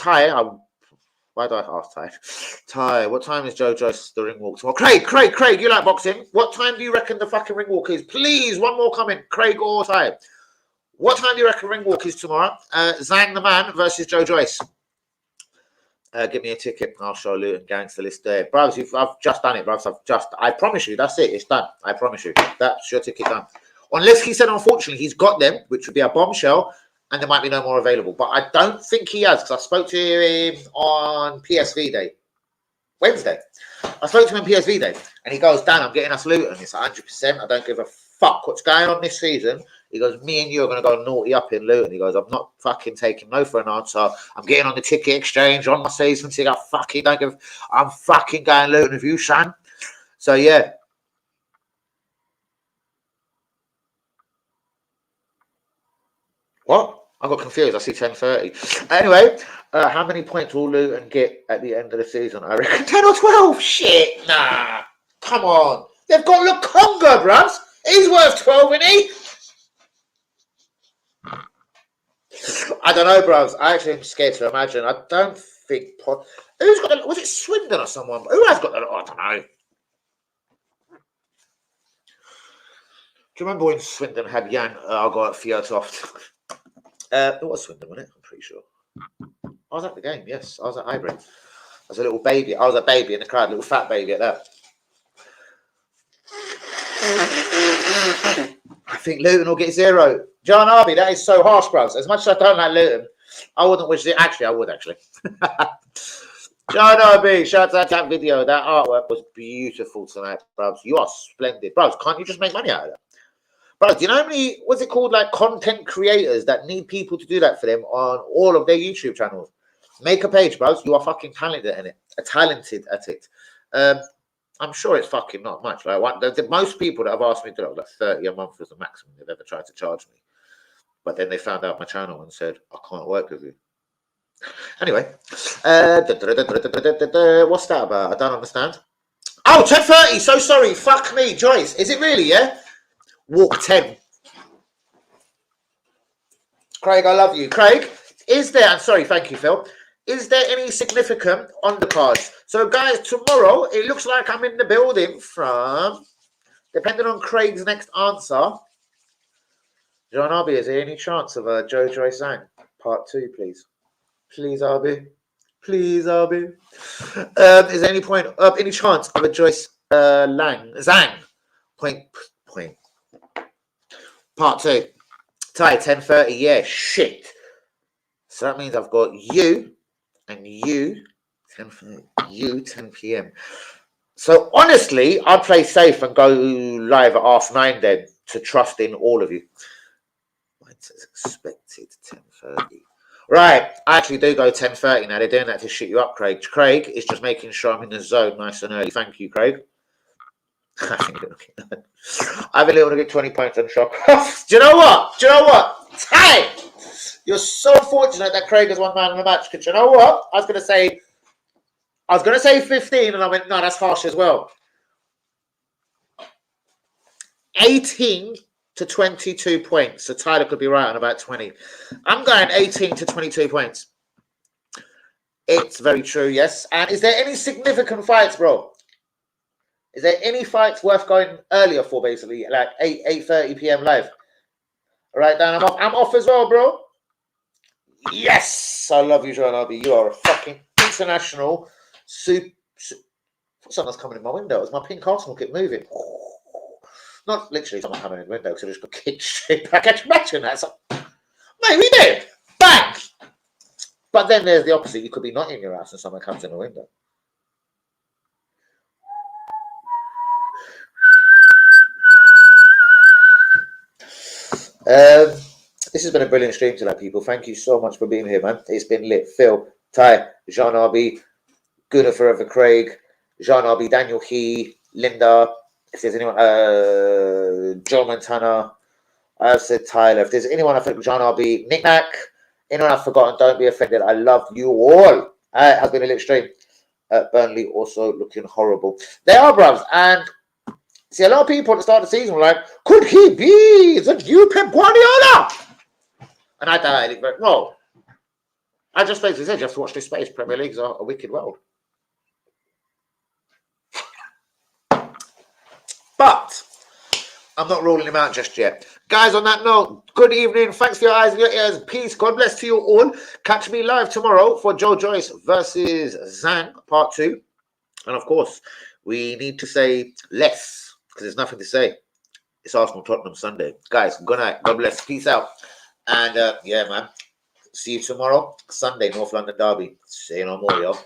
Why do I ask Ty? Ty, what time is Joe Joyce the ring walk tomorrow? Craig, you like boxing? What time do you reckon the fucking ring walk is? Please, one more comment. Craig or Ty. What time do you reckon ring walk is tomorrow? Zhang the Man versus Joe Joyce. Give me a ticket and I'll show Luton Gangster list there. Bros, I've just done it, bros. I promise you, that's it. It's done. I promise you. That's your ticket done. Unless he said, unfortunately, he's got them, which would be a bombshell, and there might be no more available. But I don't think he has, because I spoke to him on PSV Day. Wednesday. I spoke to him on PSV Day, and he goes, Dan, I'm getting us Luton. It's 100%. I don't give a fuck what's going on this season. He goes, me and you are going to go naughty up in Luton. He goes, I'm not fucking taking no for an answer. I'm getting on the ticket exchange on my season ticket. I'm fucking going Luton with you, son. So, yeah. What? I got confused. I see 10:30. Anyway, how many points will Luton get at the end of the season? I reckon 10 or 12. Shit, nah. Come on. They've got Lukonga, bruv. He's worth 12, isn't he? I don't know, bruv. I actually am scared to imagine. I don't think... Who's got... Was it Swindon or someone? Who has got that? Oh, I don't know. Do you remember when Swindon had Jan? I got Fjørtoft. It was Swindon, wasn't it? I'm pretty sure. I was at the game, yes. I was at Highbury. I was a little baby. I was a baby in the crowd, a little fat baby at that. I think Luton will get 0. John Arby, that is so harsh, bros. As much as I don't like Luton, I wouldn't wish it. Actually, I would, actually. John Arby, shout out to that video. That artwork was beautiful tonight, bros. You are splendid. Bros, can't you just make money out of that? Bro, do you know how many, what's it called, like content creators that need people to do that for them on all of their YouTube channels? Make a page, bros. You are fucking talented at it. Talented at it. I'm sure it's fucking not much. Like most people that have asked me to do like 30 a month was the maximum they've ever tried to charge me. But then they found out my channel and said, I can't work with you. Anyway, what's that about? I don't understand. Oh, 10:30. So sorry. Fuck me, Joyce. Is it really? Yeah. Walk 10. Craig, I love you. Craig, is there? I'm sorry. Thank you, Phil. Is there any significant undercards? So, guys, tomorrow it looks like I'm in the building from. Depending on Craig's next answer. John Arby, is there any chance of a Joe Joyce Zhang part 2, please? Please, Arby. Please, Arby. Is there any any chance of a Joyce Zhang point part 2? Ty 10:30. Yeah, shit. So that means I've got you and you 10 p.m. So honestly, I'd play safe and go live at 9:30 then to trust in all of you. It's expected 10:30. Right, I actually do go 10:30 now. They're doing that to shit you up, Craig. Craig is just making sure I'm in the zone nice and early. Thank you, Craig. I think I've been able to get 20 points on shop. Do you know what? Hey! You're so fortunate that Craig has one man in the match. Because you know what? I was gonna say 15, and I went, no, that's harsh as well. 18 to 22 points. So Tyler could be right on about 20. I'm going 18 to 22 points. It's very true, yes. And is there any significant fights, bro? Is there any fights worth going earlier for, basically? Like 8:30 p.m. live? All right, Dan, I'm off as well, bro. Yes! I love you, John Arby. You are a fucking international Someone's coming in my window. As my pink Arsenal keep moving. Not literally someone coming in the window, because I just got kicked straight back. Can you imagine that? So, mate, we did. Bang! But then there's the opposite. You could be not in your house and someone comes in the window. This has been a brilliant stream tonight, people. Thank you so much for being here, man. It's been lit. Phil, Ty, Jean Arby, Gooner Forever Craig, Jean Arby, Daniel Key, Linda, if there's anyone, John Montana, I've said Tyler. If there's anyone I think, John Arby, Nick Nack, anyone I've forgotten, don't be offended. I love you all. It has been a lit stream. Burnley also looking horrible. They are, bruv. And see, a lot of people at the start of the season were like, could he be the new Pep Guardiola? And I thought, no. I just basically said, you have to watch this space. Premier League's a wicked world. But I'm not ruling him out just yet. Guys, on that note, good evening. Thanks for your eyes and your ears. Peace. God bless to you all. Catch me live tomorrow for Joe Joyce versus Zhang, part 2. And of course, we need to say less because there's nothing to say. It's Arsenal Tottenham Sunday. Guys, good night. God bless. Peace out. And yeah, man. See you tomorrow. Sunday, North London Derby. Say no more, yo.